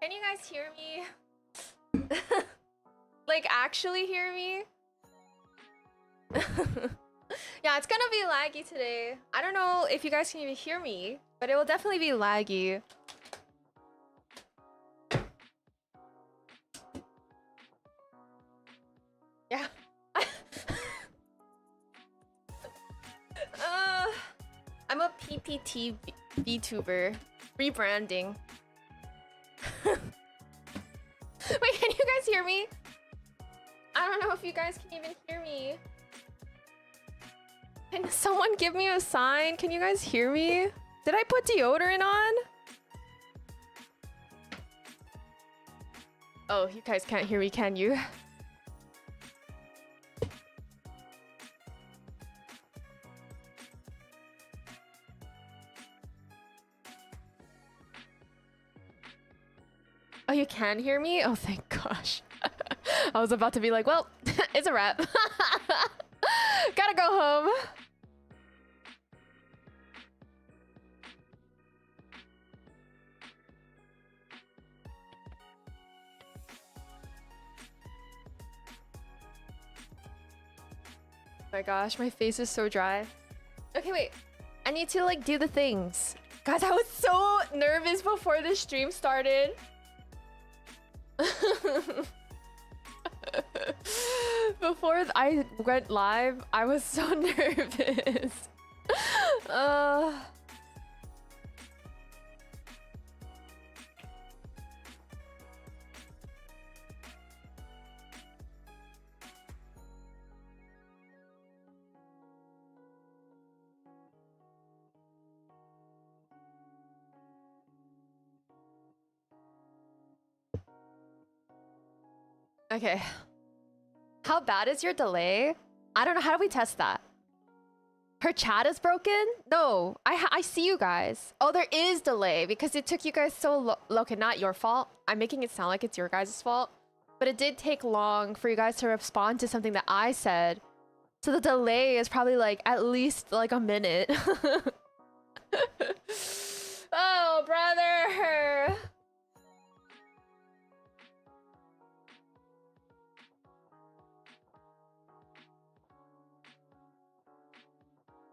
Can you guys hear me? Like, actually hear me? Yeah, it's gonna be laggy today. I don't know if you guys can even hear me, but it will definitely be laggy. Yeah. I'm a PPT VTuber. Rebranding. Wait, can you guys hear me? I don't know if you guys can even hear me. Can someone give me a sign? Can you guys hear me? Did I put deodorant on? Oh, you guys can't hear me, can you? Oh, you can hear me? Oh, thank gosh. I was about to be like, well, it's a wrap. Gotta go home. Oh my gosh, my face is so dry. Okay, wait. I need to like do the things. Guys, I was so nervous before the stream started. Before I went live, I was so nervous. Okay. How bad is your delay? I don't know. How do we test that? Her chat is broken? No, I see you guys. Oh, there is delay because it took you guys so long. Okay, not your fault. I'm making it sound like it's your guys' fault. But it did take long for you guys to respond to something that I said. So the delay is probably like at least like a minute. Oh, brother.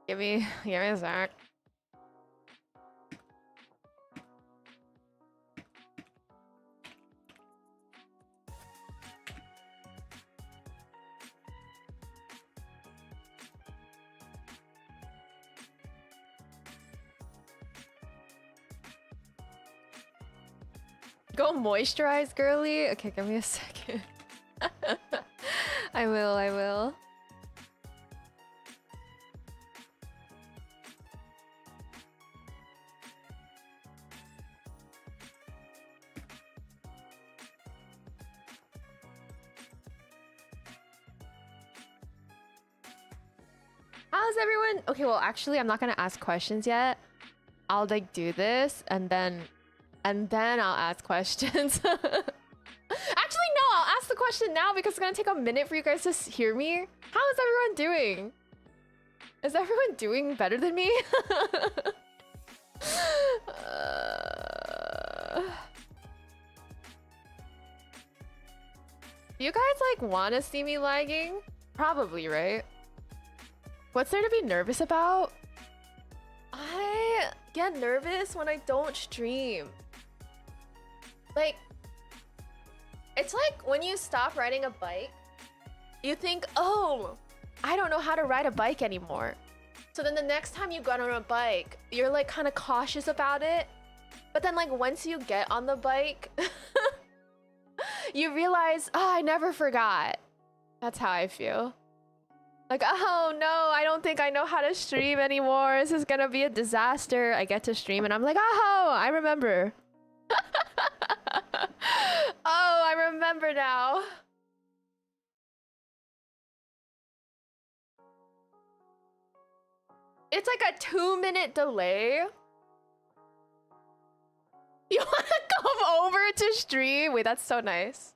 Give me a sec. Go moisturize, girly. Okay, give me a second. I will. How's everyone? Okay, well, actually, I'm not gonna ask questions yet. I'll like do this and then I'll ask questions. Actually, no, I'll ask the question now because it's gonna take a minute for you guys to hear me. How is everyone doing? Is everyone doing better than me? You guys like want to see me lagging? Probably, right? What's there to be nervous about? I get nervous when I don't stream. Like, it's like when you stop riding a bike, you think, oh, I don't know how to ride a bike anymore. So then the next time you get on a bike, you're like kind of cautious about it. But then like once you get on the bike, you realize, oh, I never forgot. That's how I feel. Like, oh no, I don't think I know how to stream anymore. This is gonna be a disaster. I get to stream and I'm like, oh, I remember. Oh, I remember now. It's like a 2-minute delay. You wanna come over to stream? Wait, that's so nice.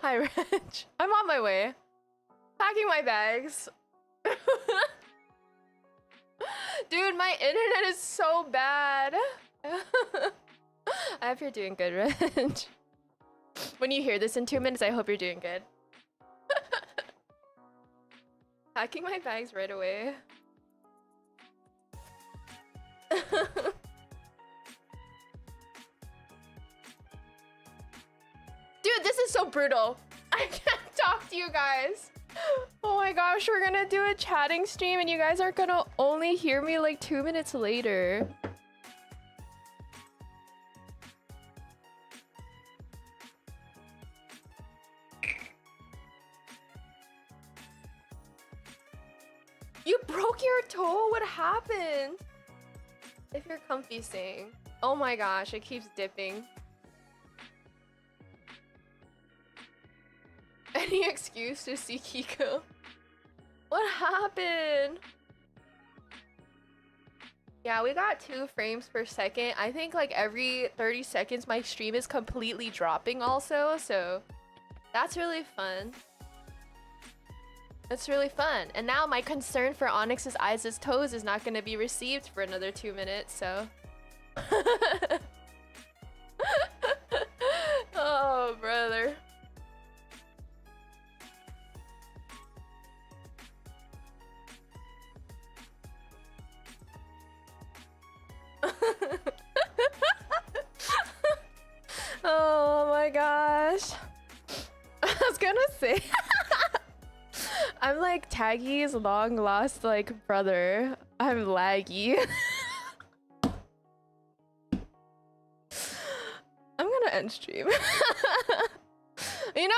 Hi, Rich. I'm on my way. Packing my bags. Dude, my internet is so bad. I hope you're doing good, Reg. When you hear this in 2 minutes, I hope you're doing good. Packing my bags right away. Dude, this is so brutal. I can't talk to you guys. Oh my gosh, we're gonna do a chatting stream and you guys are gonna only hear me like 2 minutes later. You broke your toe? What happened? If you're comfy saying. Oh my gosh, it keeps dipping. Any excuse to see Kiko? What happened? Yeah, we got 2 frames per second. I think like every 30 seconds my stream is completely dropping also, so that's really fun. It's really fun. And now my concern for Onyx's eyes' toes is not going to be received for another 2 minutes, so... Oh, brother. Oh my gosh. I was gonna say... I'm like Taggy's long lost like brother. I'm laggy. I'm gonna end stream. You know,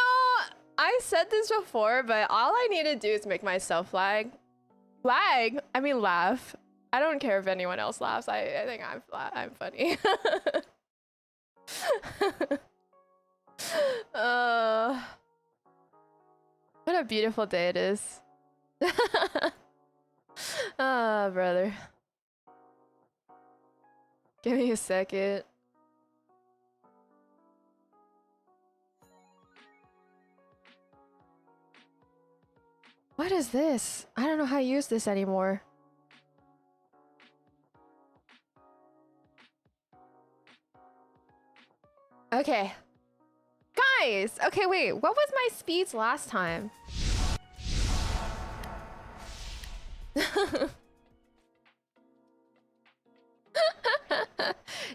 I said this before, but all I need to do is make myself lag. Lag? I mean laugh. I don't care if anyone else laughs. I think I'm funny. What a beautiful day it is. Ah, brother. Give me a second. What is this? I don't know how to use this anymore. Okay. Guys! Okay, wait. What was my speeds last time?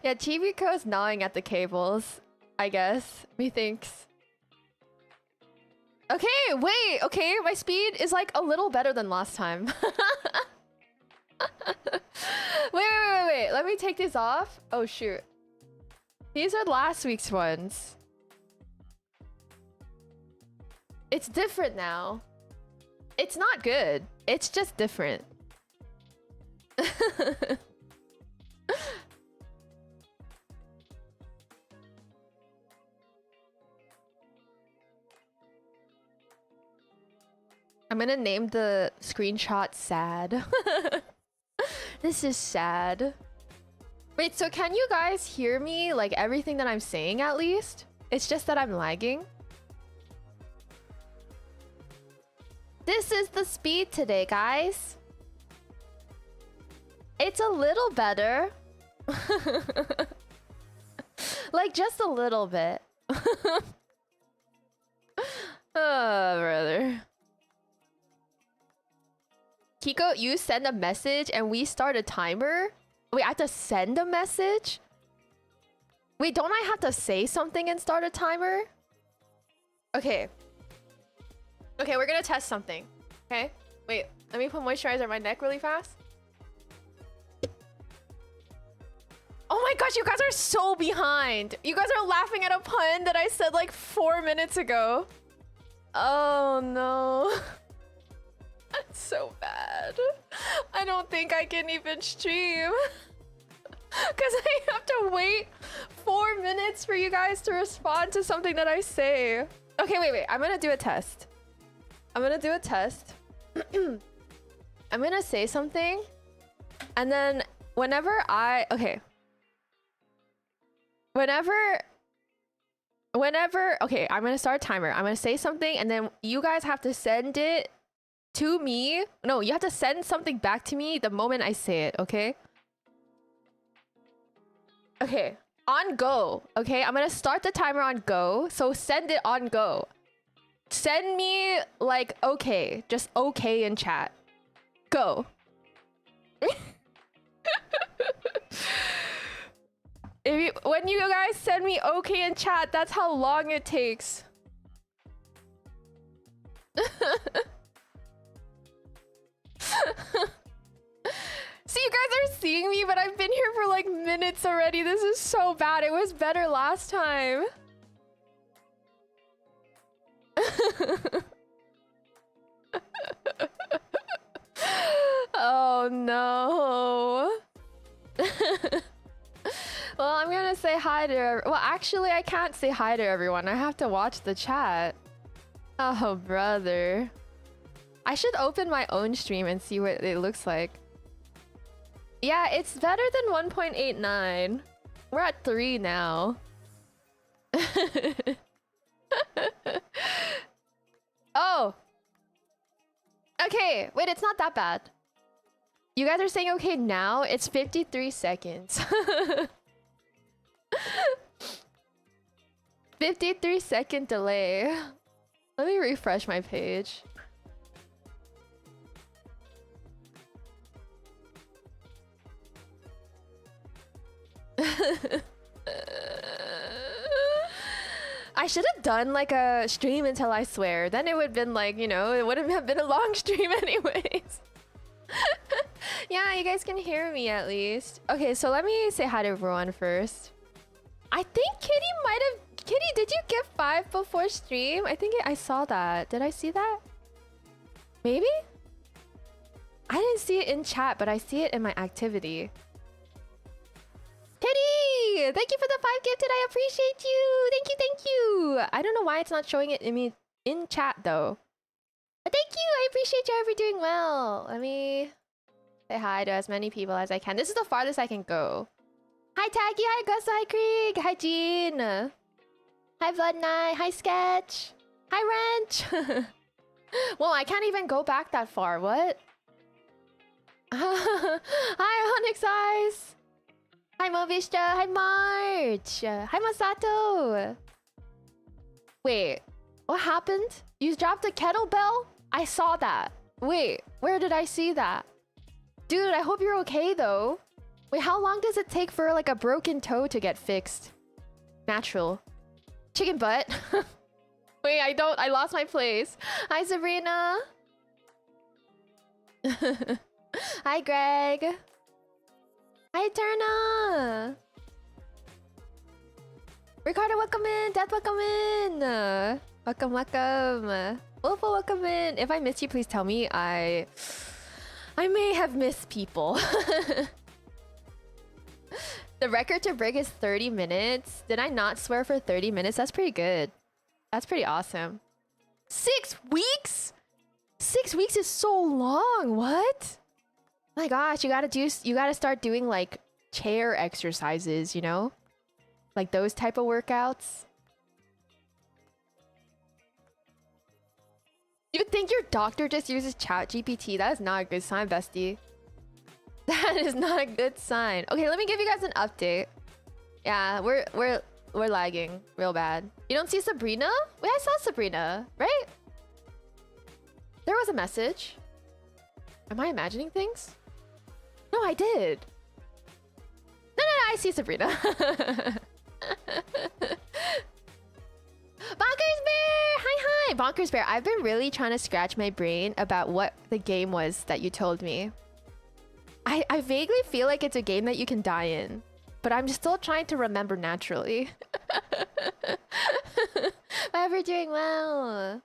Yeah, Chibico is gnawing at the cables, I guess. Methinks. Okay, wait. Okay, my speed is like a little better than last time. Wait. Let me take these off. Oh, shoot. These are last week's ones. It's different now. It's not good. It's just different. I'm gonna name the screenshot sad. This is sad. Wait, so can you guys hear me? Like everything that I'm saying at least? It's just that I'm lagging. This is the speed today, guys. It's a little better. Like just a little bit. Oh, brother. Kiko, you send a message and we start a timer? Wait, I have to send a message? Wait, don't I have to say something and start a timer? Okay. Okay, we're gonna test something. Okay? Wait, let me put moisturizer on my neck really fast. Oh my gosh, you guys are so behind. You guys are laughing at a pun that I said like 4 minutes ago. Oh no. That's so bad. I don't think I can even stream. Because I have to wait 4 minutes for you guys to respond to something that I say. Okay, wait. I'm gonna do a test. I'm gonna do a test. I'm gonna say something. And then whenever I... Okay. Whenever... Okay, I'm gonna start a timer. I'm gonna say something and then you guys have to send it to me. No, you have to send something back to me the moment I say it, okay? Okay, On go, okay? I'm gonna start the timer on go, so send it on go. Send me, like, okay. Just okay in chat. Go. When you guys send me okay in chat, that's how long it takes. See, you guys are seeing me, but I've been here for like minutes already. This is so bad. It was better last time. Oh no. Well, I'm gonna say hi to... Well, actually, I can't say hi to everyone. I have to watch the chat. Oh, brother. I should open my own stream and see what it looks like. Yeah, it's better than 1.89. We're at 3 now. Oh! Okay, wait, it's not that bad. You guys are saying okay now? It's 53 seconds. 53-second delay. Let me refresh my page. I should have done like a stream until I swear. Then it would have been like, you know, it wouldn't have been a long stream anyways. Yeah, you guys can hear me at least. Okay, so let me say hi to everyone first. I think Kitty might have... Kitty, did you get 5 before stream? I think I saw that. Did I see that? Maybe? I didn't see it in chat, but I see it in my activity. Kitty! Thank you for the 5 gifted. I appreciate you. Thank you, thank you. I don't know why it's not showing it in chat, though. But thank you. I appreciate you ever doing well. Let me say hi to as many people as I can. This is the farthest I can go. Hi, Taggy. Hi, Gus. Hi, Krieg. Hi, Jean. Hi, Blood Knight. Hi, Sketch. Hi, Wrench. Well, I can't even go back that far. What? Hi, Onyx Eyes. Hi, Movishta. Hi, March. Hi, Masato. Wait, what happened? You dropped a kettlebell? I saw that. Wait, where did I see that? Dude, I hope you're okay, though. Wait, how long does it take for, like, a broken toe to get fixed? Natural. Chicken butt. Wait, I lost my place. Hi, Sabrina. Hi, Greg. Hi, Turna. Ricardo, welcome in. Death, welcome in. Welcome, welcome. Wolfo, welcome in. If I missed you, please tell me. I may have missed people. The record to break is 30 minutes. Did I not swear for 30 minutes? That's pretty good. That's pretty awesome. 6 weeks? 6 weeks is so long. What? My gosh, you gotta start doing like chair exercises, you know? Like those type of workouts. You think your doctor just uses ChatGPT? That is not a good sign, bestie. That is not a good sign. Okay, let me give you guys an update. Yeah, we're lagging real bad. You don't see Sabrina? Wait, I saw Sabrina, right? There was a message. Am I imagining things? No, I did. No, I see Sabrina. Bonkers Bear! Hi! Bonkers Bear, I've been really trying to scratch my brain about what the game was that you told me. I vaguely feel like it's a game that you can die in, but I'm still trying to remember naturally. But we're doing well.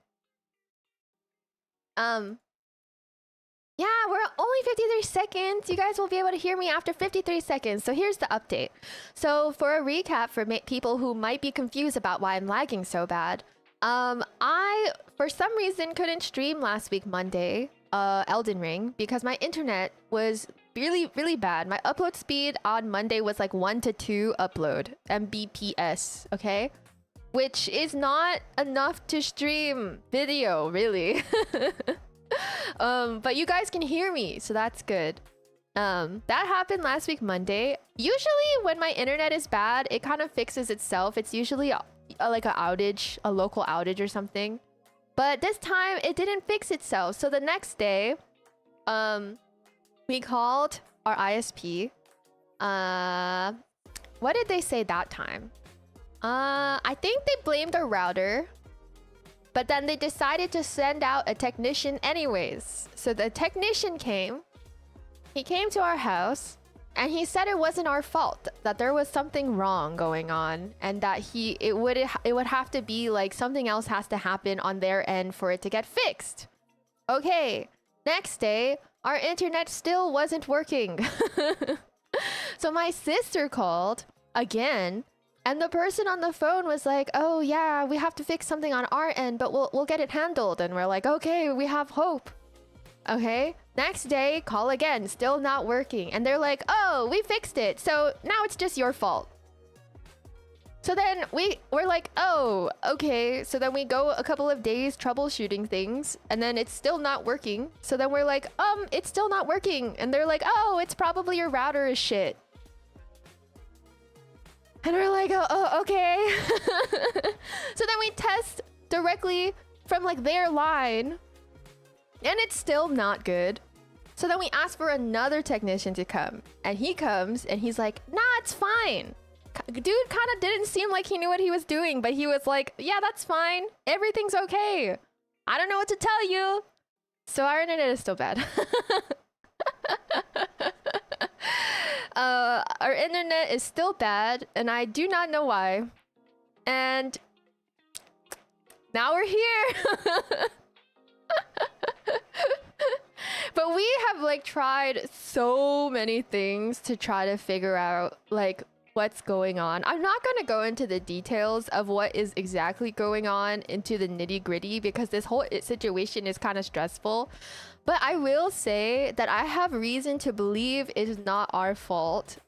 Yeah, we're only 53 seconds. You guys will be able to hear me after 53 seconds. So here's the update. So for a recap for people who might be confused about why I'm lagging so bad, I, for some reason, couldn't stream last week, Monday, Elden Ring, because my internet was really bad. My upload speed on Monday was like 1 to 2 upload Mbps, okay? Which is not enough to stream video, really. But you guys can hear me, so that's good. That happened last week Monday. Usually when my internet is bad, it kind of fixes itself. It's usually like a outage, a local outage or something. But this time it didn't fix itself. So the next day, we called our ISP. What did they say that time? I think they blamed our router. But then they decided to send out a technician anyways. So the technician came. He came to our house and he said it wasn't our fault, that there was something wrong going on, and that it would have to be like something else has to happen on their end for it to get fixed. Okay, next day, our internet still wasn't working. So my sister called again, and the person on the phone was like, "Oh yeah, we have to fix something on our end, but we'll get it handled." And we're like, "Okay, we have hope." Okay, next day, call again, still not working. And they're like, "Oh, we fixed it, so now it's just your fault." So then we're like, "Oh, okay." So then we go a couple of days troubleshooting things, and then it's still not working. So then we're like, it's still not working." And they're like, "Oh, it's probably your router is shit." And we're like, oh okay. So then we test directly from like their line, and it's still not good. So then we ask for another technician to come, and he comes and he's like, "Nah, it's fine." Dude kind of didn't seem like he knew what he was doing, but he was like, "Yeah, that's fine. Everything's okay. I don't know what to tell you." So our internet is still bad. Our internet is still bad, and I do not know why. And now we're here. But we have like tried so many things to try to figure out like what's going on. I'm not going to go into the details of what is exactly going on into the nitty-gritty, because this whole situation is kind of stressful. But I will say that I have reason to believe it is not our fault,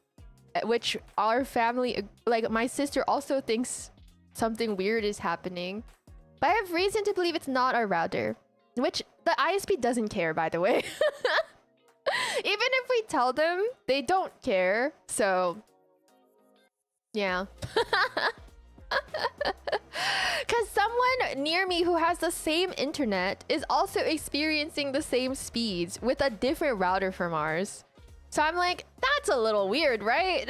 which our family, like my sister, also thinks something weird is happening. But I have reason to believe it's not our router, which the ISP doesn't care, by the way. Even if we tell them, they don't care. So yeah. Because someone near me who has the same internet is also experiencing the same speeds with a different router from ours. So I'm like, that's a little weird, right?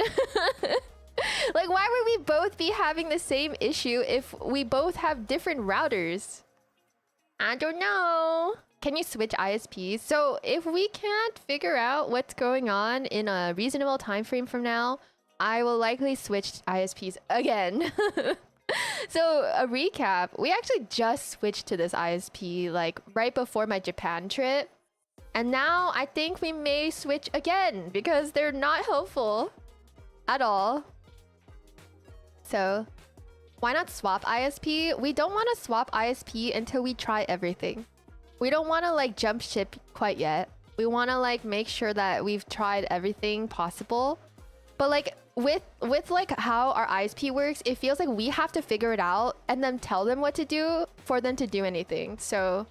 Like, why would we both be having the same issue if we both have different routers? I don't know. Can you switch ISPs? So if we can't figure out what's going on in a reasonable time frame from now, I will likely switch ISPs again. So a recap, we actually just switched to this ISP like right before my Japan trip. And now I think we may switch again because they're not helpful at all. So why not swap ISP? We don't want to swap ISP until we try everything. We don't want to like jump ship quite yet. We want to like make sure that we've tried everything possible. But like with like how our ISP works, it feels like we have to figure it out and then tell them what to do for them to do anything. So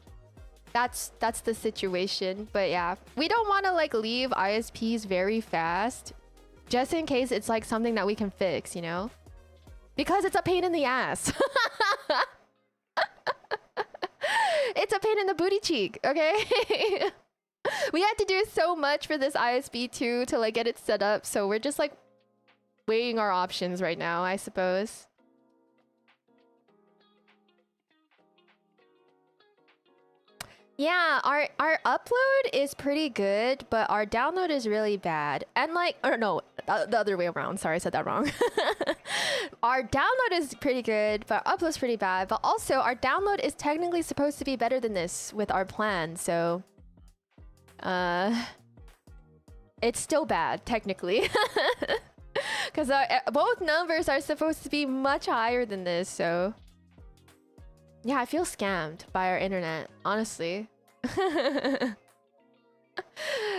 that's the situation. But yeah, we don't want to like leave ISPs very fast just in case it's like something that we can fix, you know? Because it's a pain in the ass. It's a pain in the booty cheek, okay? We had to do so much for this ISP too to like get it set up, so we're just like weighing our options right now, I suppose. Yeah, our upload is pretty good, but our download is really bad. And like, or no, the other way around. Sorry, I said that wrong. Our download is pretty good, but our upload's pretty bad. But also, our download is technically supposed to be better than this with our plan, so it's still bad technically. Because both numbers are supposed to be much higher than this, so yeah, I feel scammed by our internet, honestly.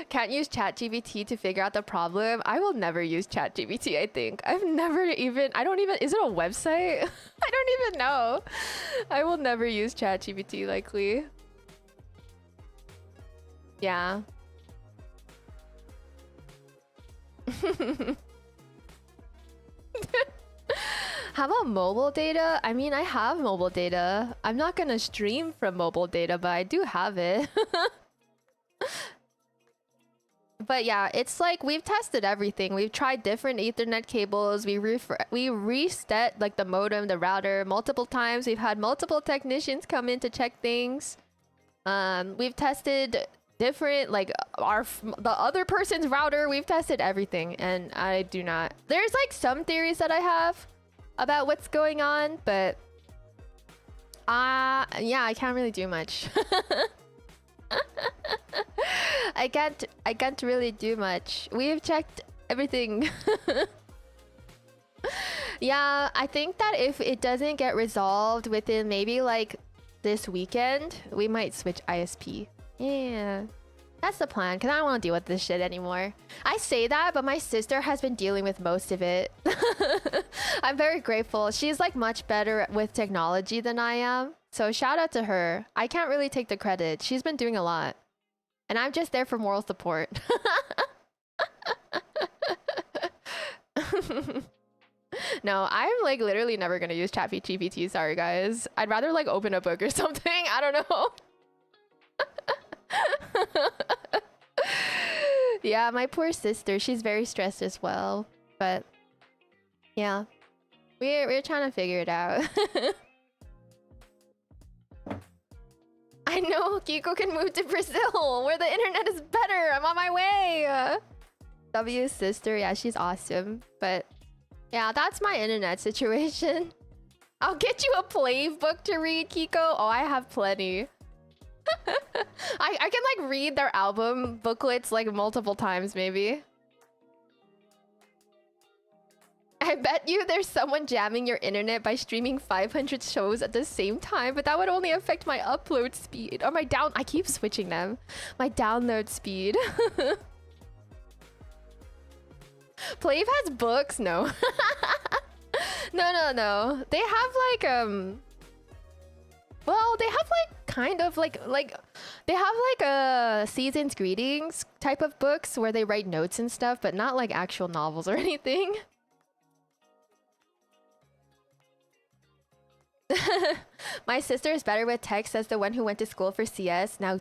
Can't use ChatGPT to figure out the problem. I will never use ChatGPT, I think. I don't even, is it a website? I don't even know. I will never use ChatGPT, likely. Yeah. How about mobile data? I mean, I have mobile data. I'm not gonna stream from mobile data, but I do have it. But yeah, it's like we've tested everything. We've tried different Ethernet cables. We reset like the modem, the router multiple times. We've had multiple technicians come in to check things. We've tested different like the other person's router. We've tested everything, and I do not. There's like some theories that I have about what's going on, but yeah, I can't really do much. I can't really do much. We've checked everything. Yeah, I think that if it doesn't get resolved within maybe like this weekend, we might switch ISP. Yeah. That's the plan, because I don't want to deal with this shit anymore. I say that, but my sister has been dealing with most of it. I'm very grateful. She's like much better with technology than I am. So shout out to her. I can't really take the credit. She's been doing a lot. And I'm just there for moral support. No, I'm like literally never going to use ChatGPT. Sorry, guys. I'd rather like open a book or something. I don't know. Yeah, my poor sister. She's very stressed as well. But yeah, we're trying to figure it out. I know Kiko can move to Brazil, where the internet is better. I'm on my way. W's sister, yeah, she's awesome. But yeah, that's my internet situation. I'll get you a Plave book to read, Kiko. Oh, I have plenty. I can like read their album booklets like multiple times, maybe. I bet you there's someone jamming your internet by streaming 500 shows at the same time, but that would only affect my upload speed or my down. I keep switching them. My download speed. Plave has books? No. No. They have like well, they have like kind of like they have like a season's greetings type of books where they write notes and stuff, but not like actual novels or anything. My sister is better with text as the one who went to school for CS. Now,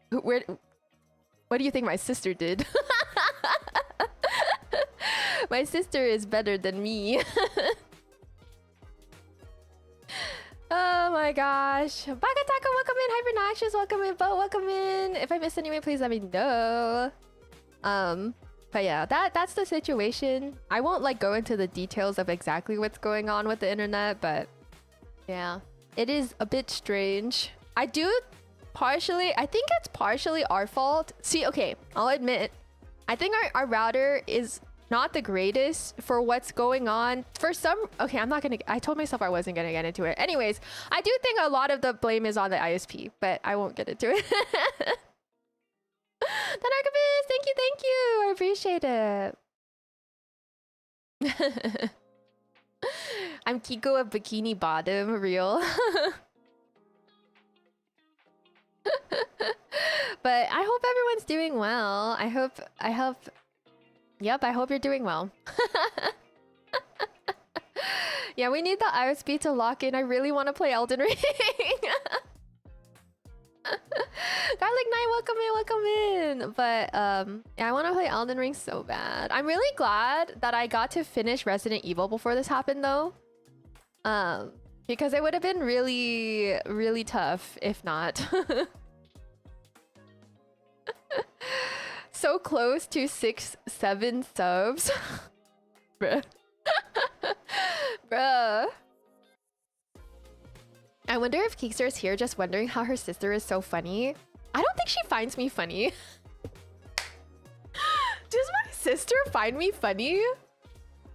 what do you think my sister did? My sister is better than me. Oh my gosh. Bakataka, welcome in. Hypernoxious, welcome in. Bo, welcome in. If I missed anyway, please let me know. But yeah, that's the situation. I won't like go into the details of exactly what's going on with the internet, but yeah, it is a bit strange. I think it's partially our fault. See, okay, I'll admit, I think our router is not the greatest for what's going on. For some, okay, I told myself I wasn't gonna get into it. Anyways, I do think a lot of the blame is on the ISP, but I won't get into it. The Narcovist, thank you. I appreciate it. I'm Kiko of Bikini Bottom, real. But I hope everyone's doing well. I hope you're doing well. Yeah, we need the ISP to lock in. I really want to play Elden Ring. Garlic Knight, welcome in. But yeah, I want to play Elden Ring so bad. I'm really glad that I got to finish Resident Evil before this happened though. Because it would have been really, really tough if not. So close to 6-7 subs. Bruh. Bruh. I wonder if Keekster is here just wondering how her sister is so funny. I don't think she finds me funny. Does my sister find me funny?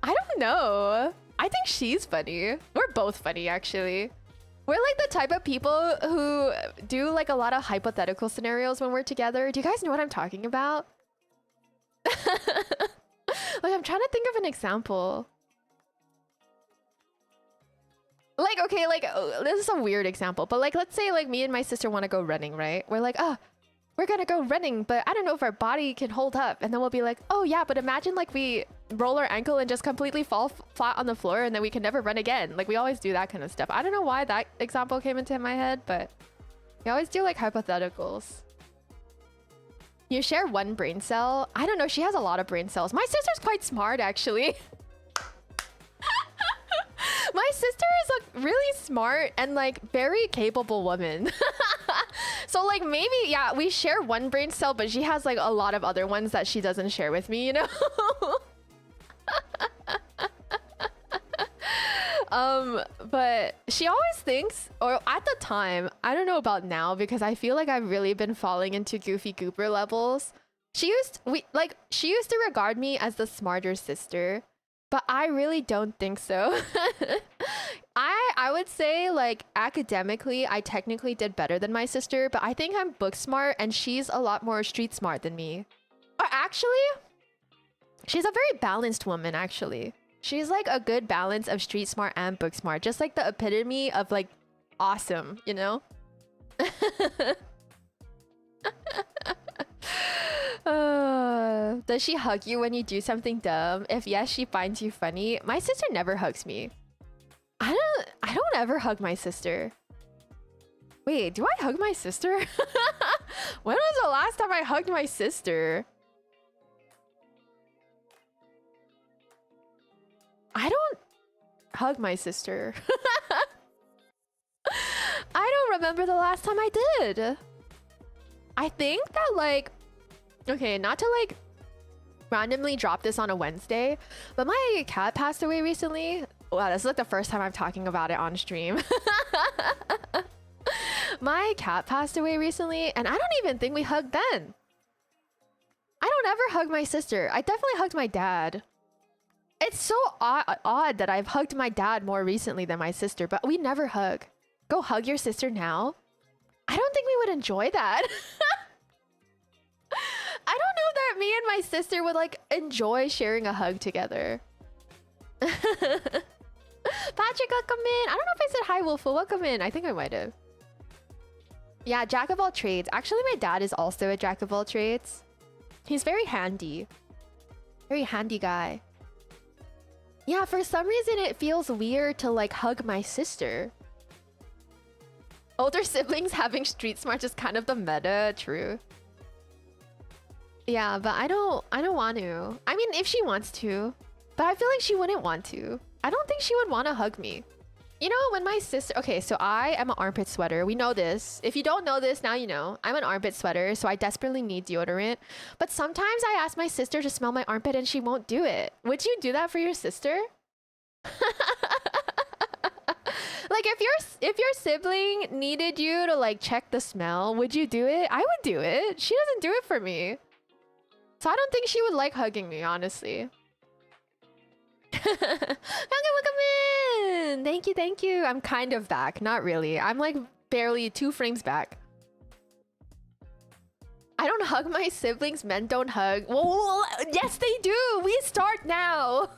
I don't know. I think she's funny. We're both funny, actually. We're like the type of people who do like a lot of hypothetical scenarios when we're together. Do you guys know what I'm talking about? Like, I'm trying to think of an example. Like, okay, like, oh, this is a weird example, but like, let's say like me and my sister want to go running, right? We're like, oh, we're gonna go running, but I don't know if our body can hold up. And then we'll be like, oh yeah, but imagine like we roll our ankle and just completely fall flat on the floor and then we can never run again. Like we always do that kind of stuff. I don't know why that example came into my head, but we always do like hypotheticals. You share one brain cell. I don't know, she has a lot of brain cells. My sister's quite smart actually. My sister is a really smart and like very capable woman. So like maybe, yeah, we share one brain cell, but she has like a lot of other ones that she doesn't share with me, you know? But she always thinks, or at the time, I don't know about now because I feel like I've really been falling into Goofy Goober levels. She used to regard me as the smarter sister, but I really don't think so. I would say like academically, I technically did better than my sister, but I think I'm book smart and she's a lot more street smart than me. Or actually, she's a very balanced woman actually. She's like a good balance of street smart and book smart, just like the epitome of like awesome, you know? Does she hug you when you do something dumb? If yes, she finds you funny. My sister never hugs me. I don't ever hug my sister. Wait, do I hug my sister? When was the last time I hugged my sister? I don't hug my sister. I don't remember the last time I did. I think that like, okay, not to like randomly drop this on a Wednesday, but my cat passed away recently. Wow, this is like the first time I'm talking about it on stream. My cat passed away recently, and I don't even think we hugged then. I don't ever hug my sister. I definitely hugged my dad. It's so odd that I've hugged my dad more recently than my sister, but we never hug. Go hug your sister now? I don't think we would enjoy that. I don't know that me and my sister would like enjoy sharing a hug together. Patrick, welcome in. I don't know if I said hi, Wolfo. Welcome in. I think I might have. Yeah, jack of all trades. Actually, my dad is also a jack of all trades. He's very handy. Very handy guy. Yeah, for some reason it feels weird to like hug my sister. Older siblings having street smart is kind of the meta, true. Yeah, but I don't want to. I mean, if she wants to, but I feel like she wouldn't want to. I don't think she would want to hug me. You know, when my sister... Okay, so I am an armpit sweater. We know this. If you don't know this, now you know. I'm an armpit sweater, so I desperately need deodorant. But sometimes I ask my sister to smell my armpit and she won't do it. Would you do that for your sister? Like, if your sibling needed you to, like, check the smell, would you do it? I would do it. She doesn't do it for me. So I don't think she would like hugging me, honestly. Welcome in! Thank you, thank you. I'm kind of back. Not really. I'm like barely 2 frames back. I don't hug my siblings. Men don't hug. Well, yes, they do. We start now.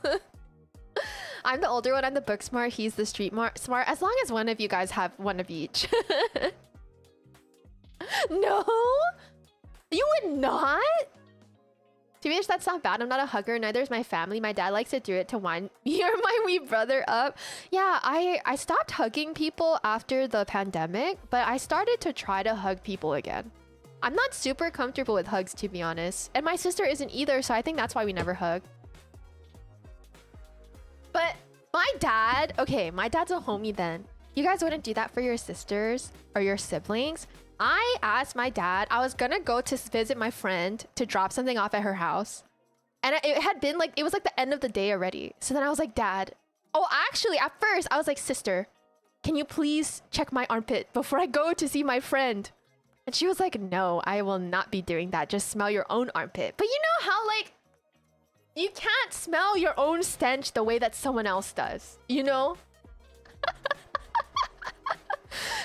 I'm the older one. I'm the book smart. He's the street smart. As long as one of you guys have one of each. No? You would not? To be honest, that's not bad. I'm not a hugger. Neither is my family. My dad likes to do it to wind me or my wee brother up. Yeah, I stopped hugging people after the pandemic, but I started to try to hug people again. I'm not super comfortable with hugs, to be honest. And my sister isn't either, so I think that's why we never hug. But my dad... Okay, my dad's a homie then. You guys wouldn't do that for your sisters or your siblings? I asked my dad, I was gonna go to visit my friend to drop something off at her house. And it had been like, it was like the end of the day already. So then I was like, Dad. Oh, actually, at first, I was like, Sister, can you please check my armpit before I go to see my friend? And she was like, no, I will not be doing that. Just smell your own armpit. But you know how like, you can't smell your own stench the way that someone else does, you know?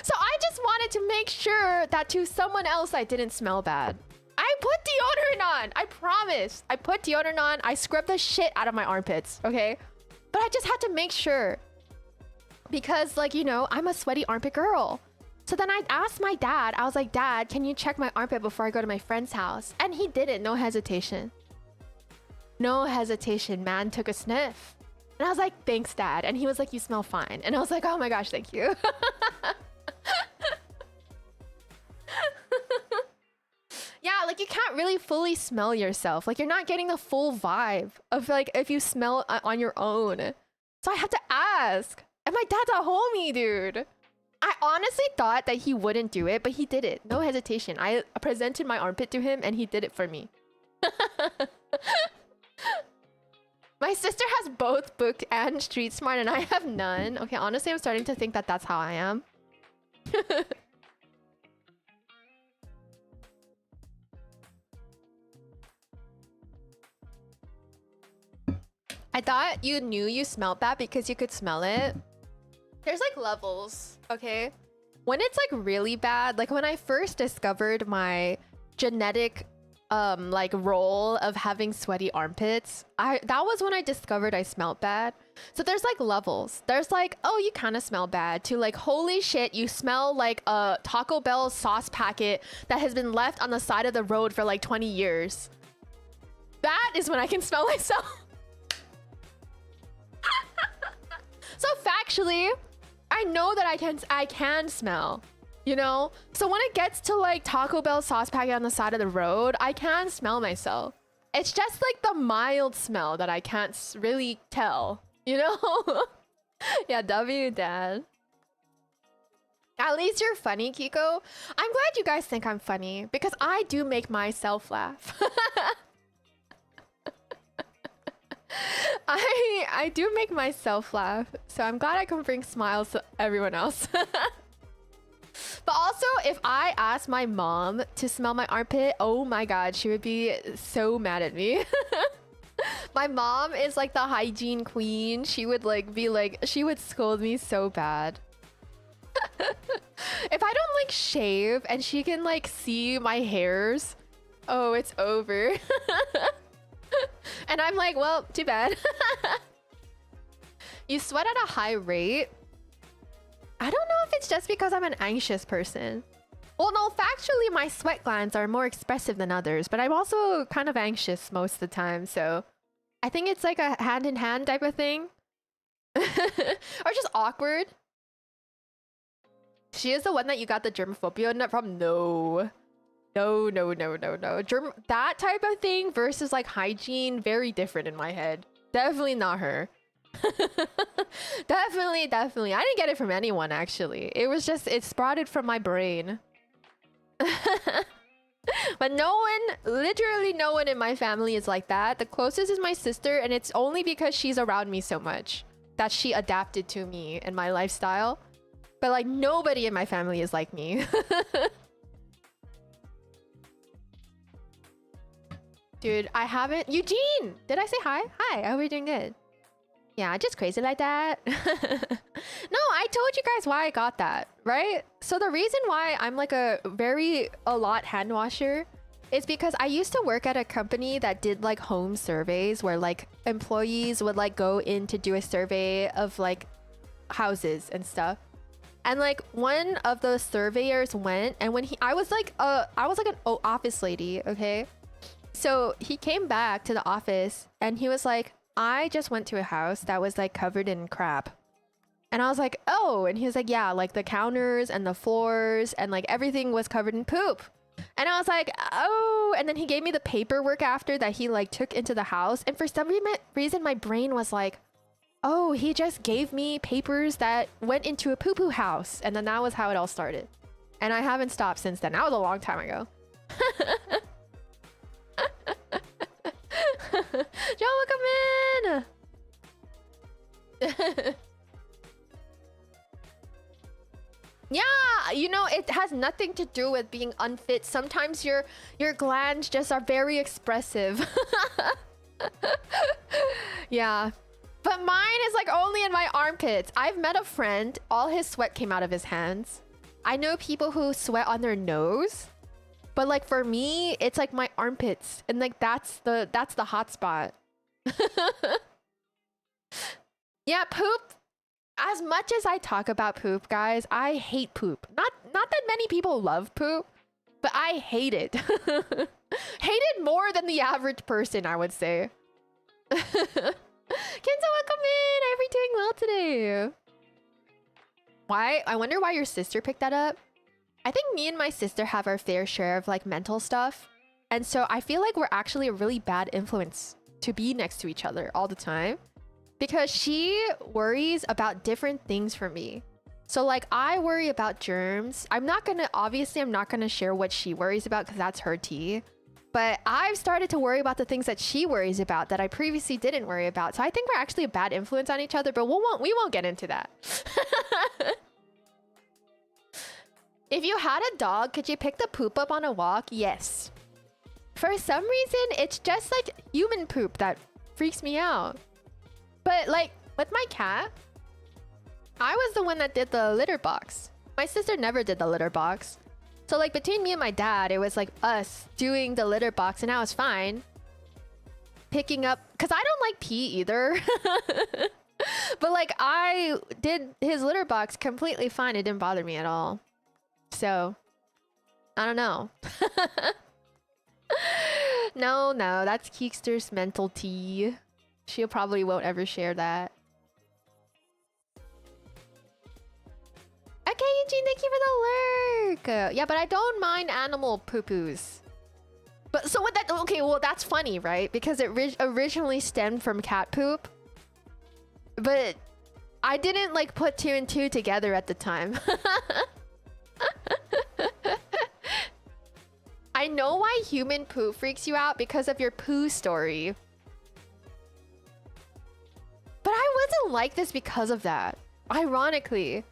So I just wanted to make sure that to someone else I didn't smell bad. I put deodorant on. I promise. I put deodorant on. I scrubbed the shit out of my armpits, okay? But I just had to make sure. Because, like, you know, I'm a sweaty armpit girl. So then I asked my dad, I was like, Dad, can you check my armpit before I go to my friend's house? And he did it, no hesitation. No hesitation, man took a sniff. And I was like, thanks, Dad. And he was like, you smell fine. And I was like, oh my gosh, thank you. Yeah, like you can't really fully smell yourself. Like you're not getting the full vibe of like if you smell on your own. So I had to ask. And my dad's a homie, dude. I honestly thought that he wouldn't do it, but he did it. No hesitation. I presented my armpit to him and he did it for me. My sister has both book and street smart and I have none. Okay, honestly, I'm starting to think that that's how I am. I thought you knew you smelled that because you could smell it. There's like levels, okay? When it's like really bad, like when I first discovered my genetic like role of having sweaty armpits, that was when I discovered I smelled bad. So there's like levels. There's like, oh, you kind of smell bad, to like, holy shit, you smell like a Taco Bell sauce packet that has been left on the side of the road for like 20 years. That is when I can smell myself. So factually, I know that I can smell, you know? So when it gets to like Taco Bell sauce packet on the side of the road, I can smell myself. It's just like the mild smell that I can't really tell, you know? Yeah, W, Dad. At least you're funny, Kiko. I'm glad you guys think I'm funny because I do make myself laugh. I do make myself laugh, so I'm glad I can bring smiles to everyone else. But also, if I asked my mom to smell my armpit, oh my god, she would be so mad at me. My mom is like the hygiene queen. She would like be like, she would scold me so bad. If I don't like shave and she can like see my hairs, oh, it's over. And I'm like, well, too bad. You sweat at a high rate? I don't know if it's just because I'm an anxious person. Well, no, factually, my sweat glands are more expressive than others, but I'm also kind of anxious most of the time, so I think it's like a hand-in-hand type of thing. Or just awkward. She is the one that you got the germophobia nut from? No. No. That type of thing versus like hygiene, very different in my head. Definitely not her. Definitely. I didn't get it from anyone, actually. It was just, it sprouted from my brain. But no one, literally no one in my family is like that. The closest is my sister, and it's only because she's around me so much that she adapted to me and my lifestyle. But like nobody in my family is like me. Dude, I haven't... Eugene! Did I say hi? Hi, I hope you're doing good. Yeah, just crazy like that. No, I told you guys why I got that, right? So the reason why I'm like a lot hand washer is because I used to work at a company that did like home surveys where like employees would like go in to do a survey of like houses and stuff. And like one of the surveyors went, and when I was like an office lady, okay? So he came back to the office and he was like, I just went to a house that was like covered in crap. And I was like, oh, and he was like, yeah, like the counters and the floors and like everything was covered in poop. And I was like, oh, and then he gave me the paperwork after that he like took into the house. And for some reason, my brain was like, oh, he just gave me papers that went into a poo-poo house. And then that was how it all started. And I haven't stopped since then. That was a long time ago. Joe, welcome in! Yeah, you know, it has nothing to do with being unfit. Sometimes your glands just are very expressive. Yeah. But mine is like only in my armpits. I've met a friend, all his sweat came out of his hands. I know people who sweat on their nose. But like for me, it's like my armpits, and like that's the hot spot. Yeah, poop. as much as I talk about poop, guys, I hate poop. Not that many people love poop, but I hate it. Hate it more than the average person, I would say. Kenzo, welcome in. I hope you're doing well today. Why? I wonder why your sister picked that up. I think me and my sister have our fair share of like mental stuff. And so I feel like we're actually a really bad influence to be next to each other all the time. Because she worries about different things for me. So like I worry about germs. Obviously I'm not gonna share what she worries about because that's her tea. But I've started to worry about the things that she worries about that I previously didn't worry about. So I think we're actually a bad influence on each other, but we won't get into that. If you had a dog, could you pick the poop up on a walk? Yes. For some reason, it's just like human poop that freaks me out. But like with my cat, I was the one that did the litter box. My sister never did the litter box. So like between me and my dad, it was like us doing the litter box and I was fine. Picking up, because I don't like pee either. But like I did his litter box completely fine. It didn't bother me at all. So, I don't know. No, that's Keekster's mental tea. She probably won't ever share that. Okay, Eugene, thank you for the lurk. Yeah, but I don't mind animal poo-poos. But so with that, okay, well that's funny, right? Because it originally stemmed from cat poop. But I didn't like put 2 and 2 together at the time. I know why human poo freaks you out because of your poo story. But I wasn't like this because of that. Ironically,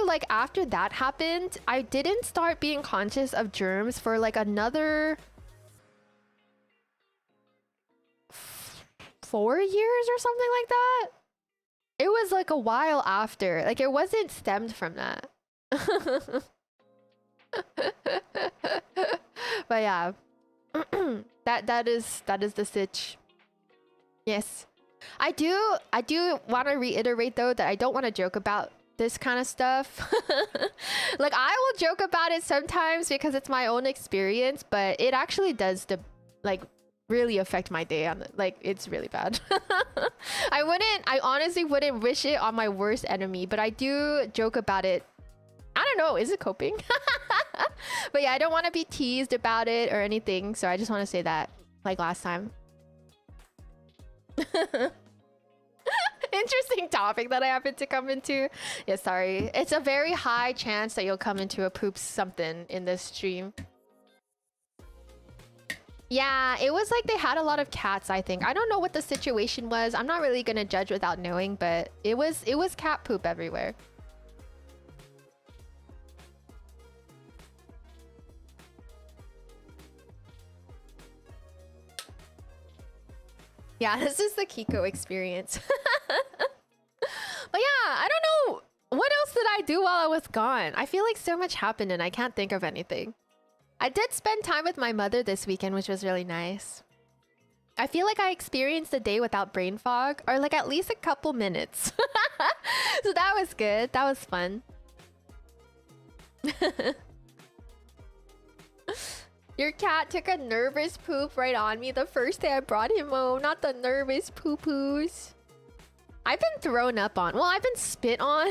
like after that happened, I didn't start being conscious of germs for like another 4 years or something like that. It was like a while after. Like it wasn't stemmed from that. But yeah. that is the sitch. Yes. I do want to reiterate though that I don't want to joke about this kind of stuff. Like I will joke about it sometimes because it's my own experience, but it actually does really affect my day. Like it's really bad. I honestly wouldn't wish it on my worst enemy, but I do joke about it. I don't know, is it coping? But yeah, I don't want to be teased about it or anything, so I just want to say that like last time. Interesting topic that I happen to come into. Yeah, sorry. It's a very high chance that you'll come into a poop something in this stream. Yeah, it was like they had a lot of cats, I think. I don't know what the situation was. I'm not really gonna judge without knowing, but it was cat poop everywhere. Yeah, this is the Kiko experience. But yeah, I don't know. What else did I do while I was gone? I feel like so much happened and I can't think of anything. I did spend time with my mother this weekend, which was really nice. I feel like I experienced a day without brain fog, or like at least a couple minutes. So that was good. That was fun. Your cat took a nervous poop right on me the first day I brought him home. Not the nervous poo-poos. I've been thrown up on. Well, I've been spit on.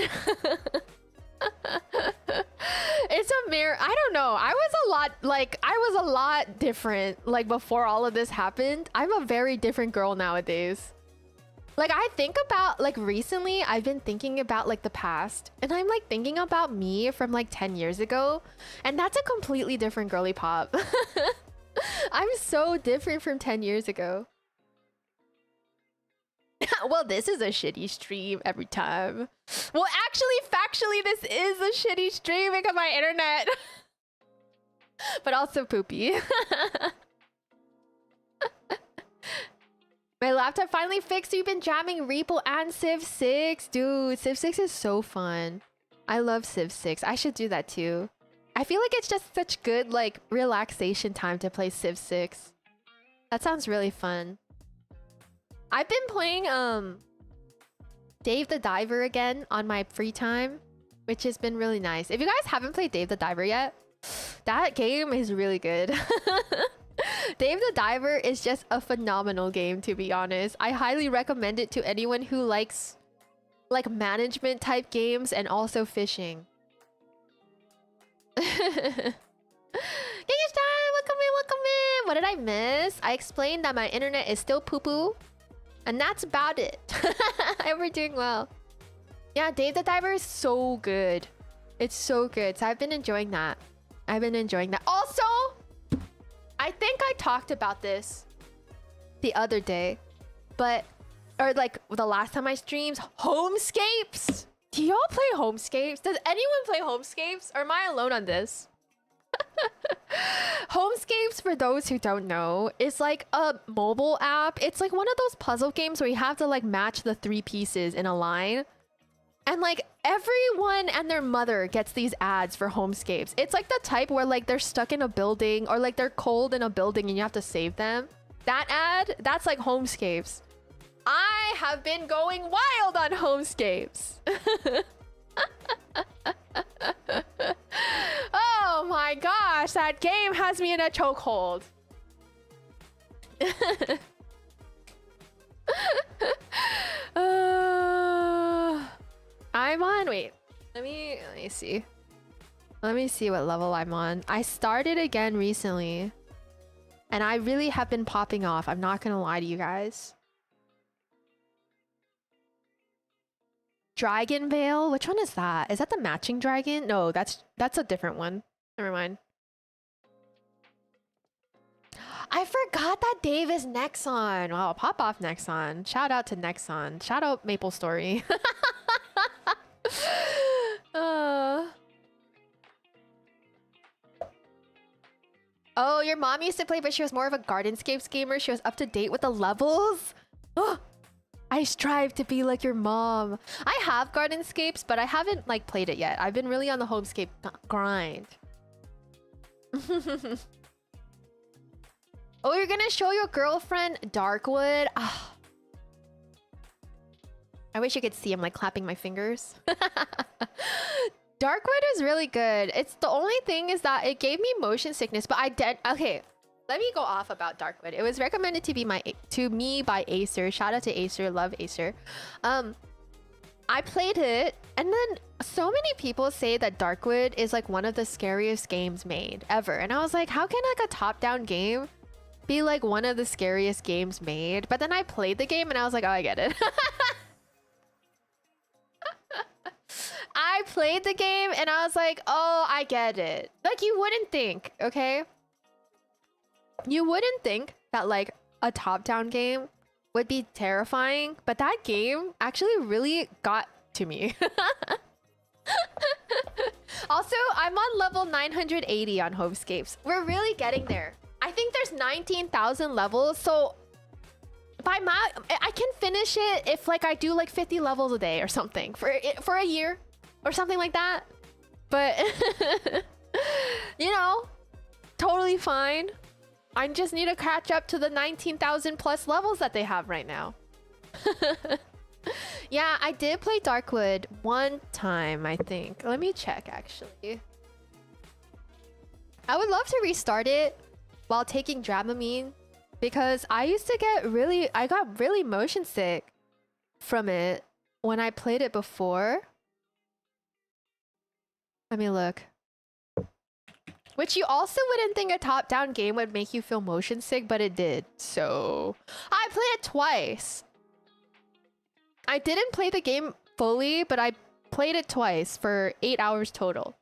It's a mirror. I don't know. I was a lot different like before all of this happened. I'm a very different girl nowadays. Like I think about like recently I've been thinking about like the past and I'm like thinking about me from like 10 years ago and that's a completely different girly pop. I'm so different from 10 years ago. Well, this is a shitty stream every time. Well, actually, factually, this is a shitty stream because of my internet. But also poopy. My laptop finally fixed. You've been jamming Repo and Civ 6. Dude, Civ 6 is so fun. I love Civ 6. I should do that too. I feel like it's just such good like relaxation time to play Civ 6. That sounds really fun. I've been playing Dave the Diver again on my free time, which has been really nice. If you guys haven't played Dave the Diver yet, that game is really good. Dave the Diver is just a phenomenal game, to be honest. I highly recommend it to anyone who likes like management type games and also fishing. Welcome in, welcome in. What did I miss? I explained that my internet is still poo-poo. And that's about it. And we're doing well. Yeah, Dave the Diver is so good. It's so good. So I've been enjoying that. I've been enjoying that. Also, I think I talked about this the other day. But, or like the last time I streamed, Homescapes. Do y'all play Homescapes? Does anyone play Homescapes? Or am I alone on this? Homescapes, for those who don't know, is like a mobile app. It's like one of those puzzle games where you have to like match the 3 pieces in a line. And like everyone and their mother gets these ads for Homescapes. It's like the type where like they're stuck in a building or like they're cold in a building and you have to save them. That ad, that's like Homescapes. I have been going wild on Homescapes. Oh my gosh, that game has me in a chokehold. I'm on. Wait, let me see. Let me see what level I'm on. I started again recently, and I really have been popping off. I'm not gonna lie to you guys. Dragon Veil? Which one is that? Is that the matching dragon? No, that's a different one. Never mind. I forgot that Dave is Nexon. Wow, pop off Nexon. Shout out to Nexon. Shout out Maple Story. Oh, your mom used to play, but she was more of a Gardenscapes gamer. She was up to date with the levels. Oh, I strive to be like your mom. I have Gardenscapes, but I haven't like played it yet. I've been really on the Homescape grind. Oh, you're gonna show your girlfriend Darkwood? Ah. I wish you could see him like clapping my fingers. Darkwood is really good. It's the only thing is that it gave me motion sickness, but I did. Okay, let me go off about Darkwood. It was recommended to me by Acer. Shout out to Acer. Love Acer. I played it, and then so many people say that Darkwood is like one of the scariest games made ever. And I was like, how can like a top-down game be like one of the scariest games made? But then I played the game and I was like, oh, I get it. I played the game and I was like, oh, I get it. Like, you wouldn't think, okay? You wouldn't think that like a top-down game would be terrifying, but that game actually really got to me. Also, I'm on level 980 on Homescapes. We're really getting there. I think there's 19,000 levels, so by my I can finish it if like I do like 50 levels a day or something for a year or something like that. But you know, totally fine. I just need to catch up to the 19,000 plus levels that they have right now. Yeah, I did play Darkwood one time, I think. Let me check, actually. I would love to restart it while taking Dramamine, because I used to get I got really motion sick from it when I played it before. Let me look. Which you also wouldn't think a top-down game would make you feel motion sick, but it did. So I played it twice. I didn't play the game fully, but I played it twice for 8 hours total.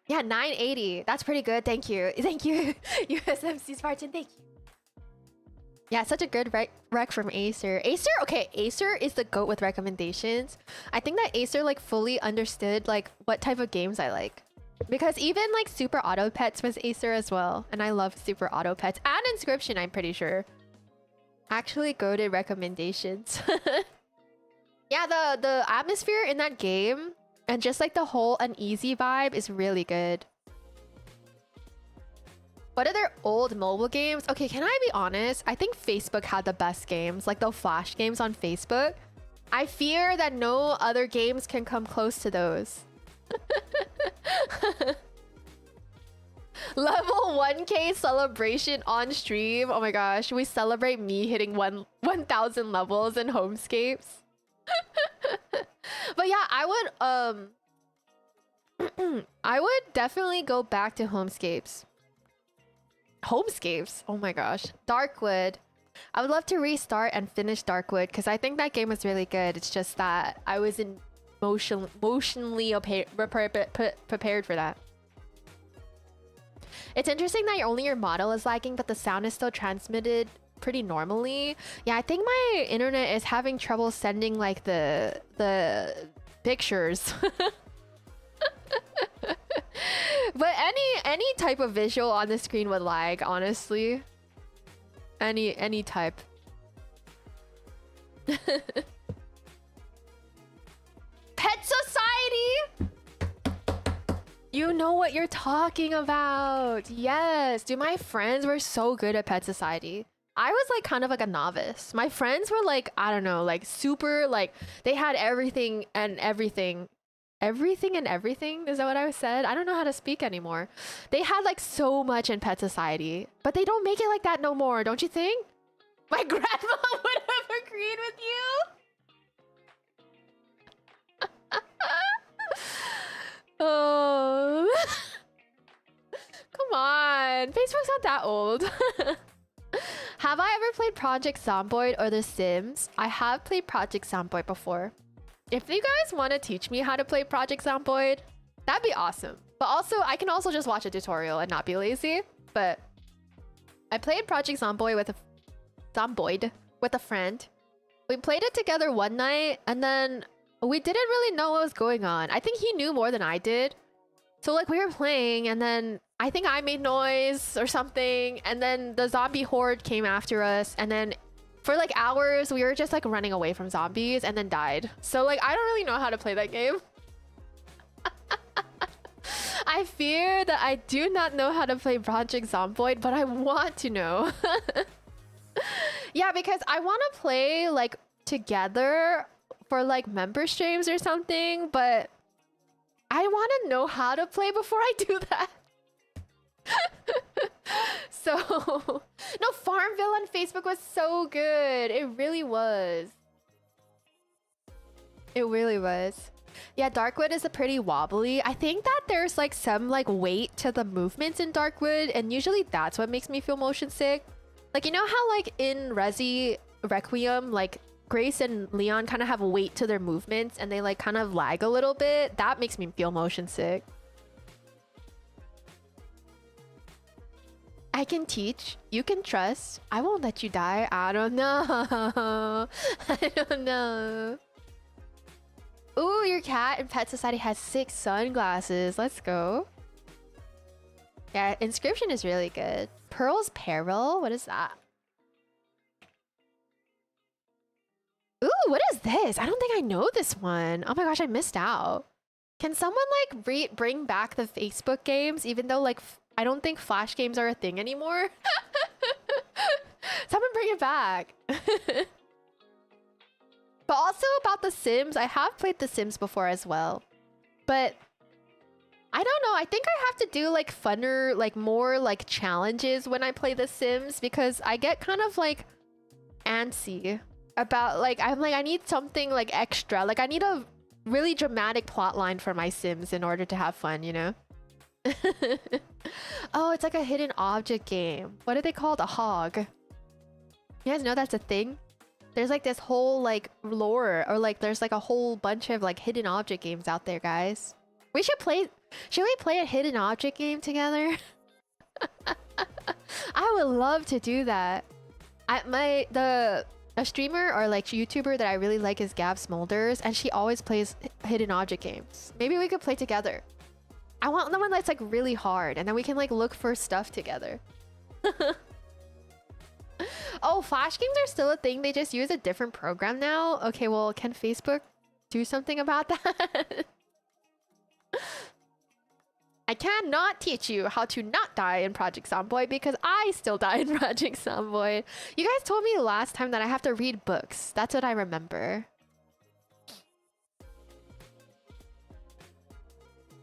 Yeah, 980. That's pretty good. Thank you. Thank you. USMC Spartan. Thank you. Yeah, such a good rec from Acer. Acer, okay, Acer is the GOAT with recommendations. I think that Acer like fully understood like what type of games I like. Because even like Super Auto Pets was Acer as well. And I love Super Auto Pets. And Inscription, I'm pretty sure. Actually goated recommendations. Yeah, the atmosphere in that game and just like the whole uneasy vibe is really good. What are their old mobile games? Okay, can I be honest? I think Facebook had the best games, like the Flash games on Facebook. I fear that no other games can come close to those. Level 1K celebration on stream. Oh my gosh, we celebrate me hitting 1,000 levels in Homescapes. But yeah, I would definitely go back to Homescapes. Homescapes? Oh my gosh. Darkwood. I would love to restart and finish Darkwood because I think that game was really good. It's just that I was emotionally prepared for that. It's interesting that only your model is lagging, but the sound is still transmitted pretty normally. Yeah, I think my internet is having trouble sending like the pictures. But any type of visual on the screen would lag, honestly. Any type. Pet Society! You know what you're talking about. Yes, dude, my friends were so good at Pet Society. I was like kind of like a novice. My friends were like, I don't know, like super, like they had everything and everything. Everything and everything? Is that what I said? I don't know how to speak anymore. They had like so much in Pet Society, but they don't make it like that no more, don't you think? My grandma would have agreed with you. Oh. Come on. Facebook's not that old. Have I ever played Project Zomboid or The Sims? I have played Project Zomboid before. If you guys want to teach me how to play Project Zomboid, that'd be awesome. But also, I can also just watch a tutorial and not be lazy. But I played Project Zomboid with a friend. We played it together one night, and then we didn't really know what was going on. I think he knew more than I did. So like we were playing, and then I think I made noise or something, and then the zombie horde came after us, and then for like hours, we were just like running away from zombies and then died. So like, I don't really know how to play that game. I fear that I do not know how to play Project Zomboid, but I want to know. Yeah, because I want to play like together for like member streams or something, but I want to know how to play before I do that. So no, Farmville on Facebook was so good. It really was. It really was. Yeah, Darkwood is a pretty wobbly. I think that there's like some like weight to the movements in Darkwood, and usually that's what makes me feel motion sick. Like, you know how like in Resi Requiem, like Grace and Leon kind of have weight to their movements and they like kind of lag a little bit? That makes me feel motion sick. I can teach. You can trust. I won't let you die. I don't know. I don't know. Ooh, your cat in Pet Society has 6 sunglasses. Let's go. Yeah, Inscription is really good. Pearl's Peril? What is that? Ooh, what is this? I don't think I know this one. Oh my gosh, I missed out. Can someone like bring back the Facebook games, even though like I don't think Flash games are a thing anymore? Someone bring it back. But also about The Sims, I have played The Sims before as well. But I don't know, I think I have to do like funner, like more like challenges when I play The Sims, because I get kind of like antsy about like, I'm like, I need something like extra. Like I need a really dramatic plot line for my Sims in order to have fun, you know? Oh, it's like a hidden object game. What are they called? A hog. You guys know that's a thing? There's like this whole like lore, or like there's like a whole bunch of like hidden object games out there, guys. We should play. Should we play a hidden object game together? I would love to do that. A streamer or like YouTuber that I really like is Gab Smolders, and she always plays hidden object games. Maybe we could play together. I want the one that's like really hard, and then we can like look for stuff together. Oh, Flash games are still a thing. They just use a different program now. Okay, well, can Facebook do something about that? I cannot teach you how to not die in Project Zomboid because I still die in Project Zomboid. You guys told me last time that I have to read books. That's what I remember.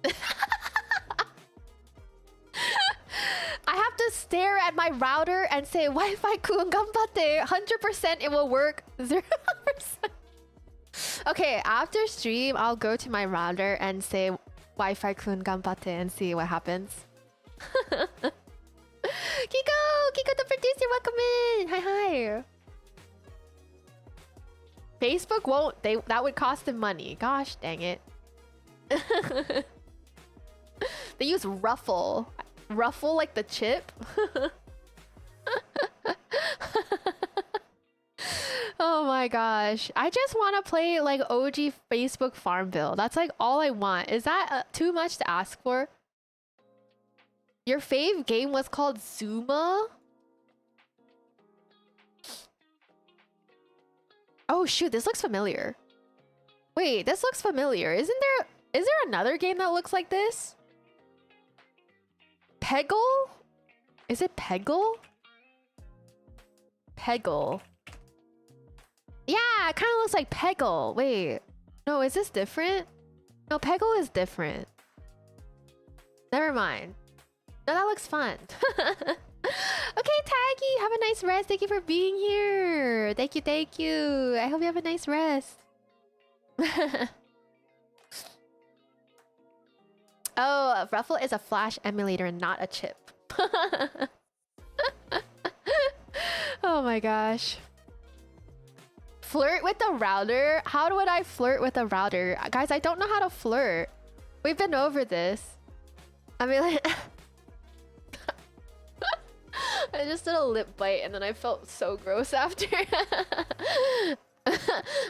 I have to stare at my router and say Wi-Fi kun ganbatte. 100% it will work. 0%. Okay, after stream, I'll go to my router and say Wi-Fi kun ganbatte and see what happens. Kiko! Kiko the producer, welcome in! Hi. Facebook won't, that would cost them money. Gosh dang it. They use Ruffle. Ruffle like the chip? Oh my gosh. I just want to play like OG Facebook Farmville. That's like all I want. Is that too much to ask for? Your fave game was called Zuma? Oh shoot, this looks familiar. Wait, this looks familiar. Is there another game that looks like this? Peggle? Is it Peggle? Peggle. Yeah, it kind of looks like Peggle. Wait. No, is this different? No, Peggle is different. Never mind. No, that looks fun. Okay, Taggy, have a nice rest. Thank you for being here. Thank you, thank you. I hope you have a nice rest. Oh, Ruffle is a flash emulator and not a chip. Oh my gosh. Flirt with the router? How would I flirt with a router? Guys, I don't know how to flirt. We've been over this. I mean, like... I just did a lip bite and then I felt so gross after.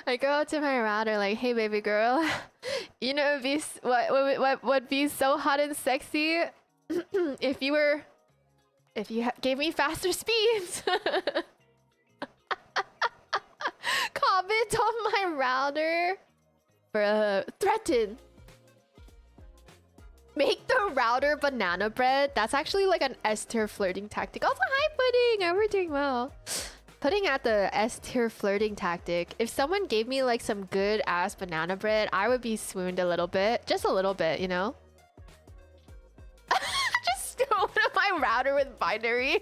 I go out to my router like, hey baby girl, you know what would be so hot and sexy if you gave me faster speeds. Comment on my router. Bruh, threaten. Make the router banana bread. That's actually like an S tier flirting tactic. Also, hi Pudding, we're doing well. Putting at the S tier flirting tactic. If someone gave me like some good ass banana bread, I would be swooned a little bit. Just a little bit, you know? Just go to my router with binary.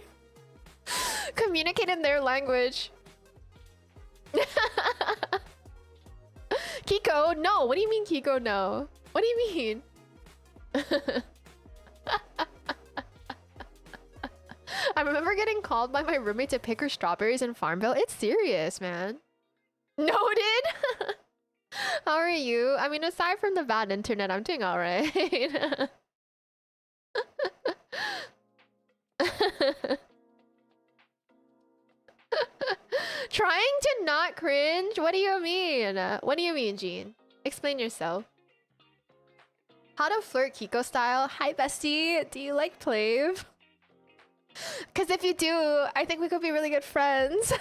Communicate in their language. Kiko, no. What do you mean Kiko, no? What do you mean? I remember getting called by my roommate to pick her strawberries in Farmville. It's serious, man. Noted. How are you? I mean, aside from the bad internet, I'm doing all right. Trying to not cringe? What do you mean? What do you mean, Jean? Explain yourself. How to flirt Kiko style? Hi, bestie. Do you like Plave? Because if you do, I think we could be really good friends.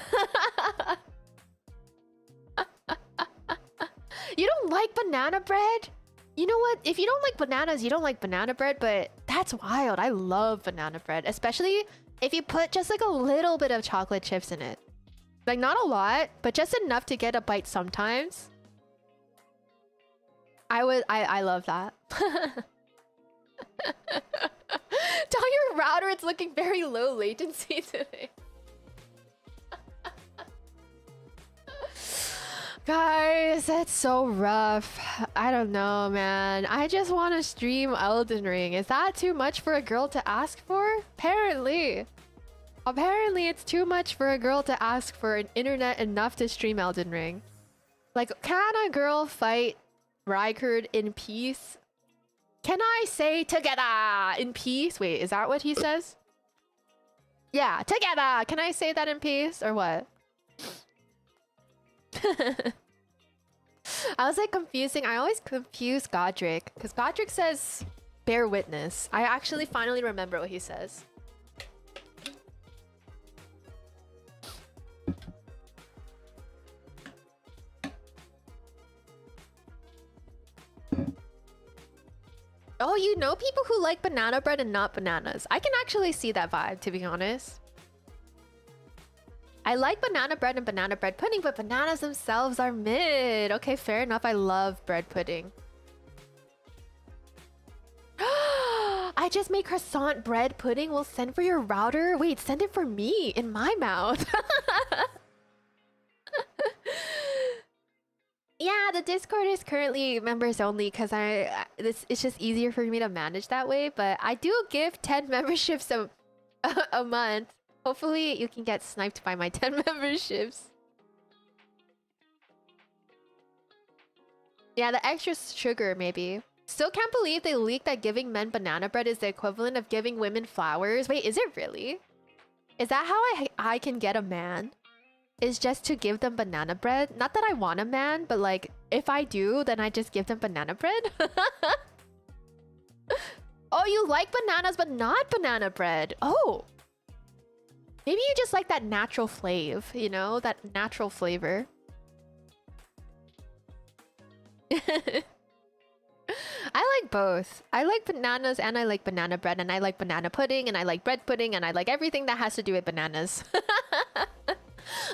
You don't like banana bread? You know what? If you don't like bananas, you don't like banana bread, but that's wild. I love banana bread, especially if you put just like a little bit of chocolate chips in it. Like not a lot, but just enough to get a bite sometimes. I love that. Tell your router it's looking very low latency today. Guys, that's so rough. I don't know, man. I just want to stream Elden Ring. Is that too much for a girl to ask for? Apparently. Apparently, it's too much for a girl to ask for an internet enough to stream Elden Ring. Like, can a girl fight Rykard in peace? Can I say together in peace? Wait, is that what he says? Yeah, together. Can I say that in peace or what? I was like confusing. I always confuse Godric because Godric says bear witness. I actually finally remember what he says. Oh, you know people who like banana bread and not bananas. I can actually see that vibe, to be honest. I like banana bread and banana bread pudding, but bananas themselves are mid. Okay, fair enough. I love bread pudding. I just made croissant bread pudding. We'll send for your router. Wait, send it for me in my mouth. Yeah, the Discord is currently members only because it's just easier for me to manage that way. But I do give 10 memberships a month. Hopefully, you can get sniped by my 10 memberships. Yeah, the extra sugar maybe. Still can't believe they leaked that giving men banana bread is the equivalent of giving women flowers. Wait, is it really? Is that how I can get a man? Is just to give them banana bread? Not that I want a man, but like, if I do, then I just give them banana bread? Oh, you like bananas, but not banana bread. Oh. Maybe you just like that natural flavor, you know? That natural flavor. I like both. I like bananas and I like banana bread and I like banana pudding and I like bread pudding and I like everything that has to do with bananas.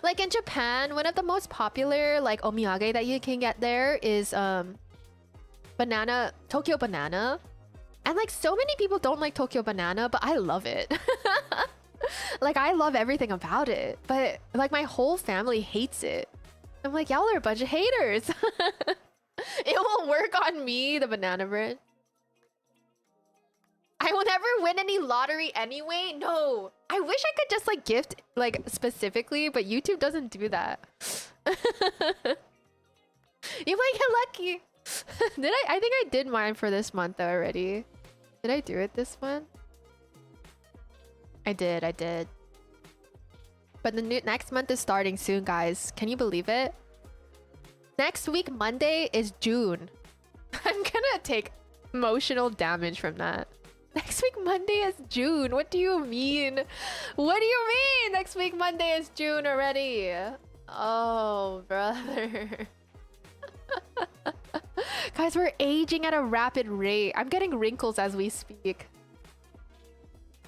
Like in Japan, one of the most popular like omiyage that you can get there is banana, Tokyo banana. And like so many people don't like Tokyo banana, but I love it. Like I love everything about it, but like my whole family hates it. I'm like, y'all are a bunch of haters. It won't work on me, the banana bread. I will never win any lottery anyway. No, I wish I could just like gift like specifically, but YouTube doesn't do that. You might get lucky. Did I? I think I did mine for this month already. Did I do it this month? I did. But the next month is starting soon, guys. Can you believe it? Next week, Monday, is June. I'm gonna take emotional damage from that. Next week, Monday is June. What do you mean? What do you mean? Next week, Monday is June already. Oh, brother. Guys, we're aging at a rapid rate. I'm getting wrinkles as we speak.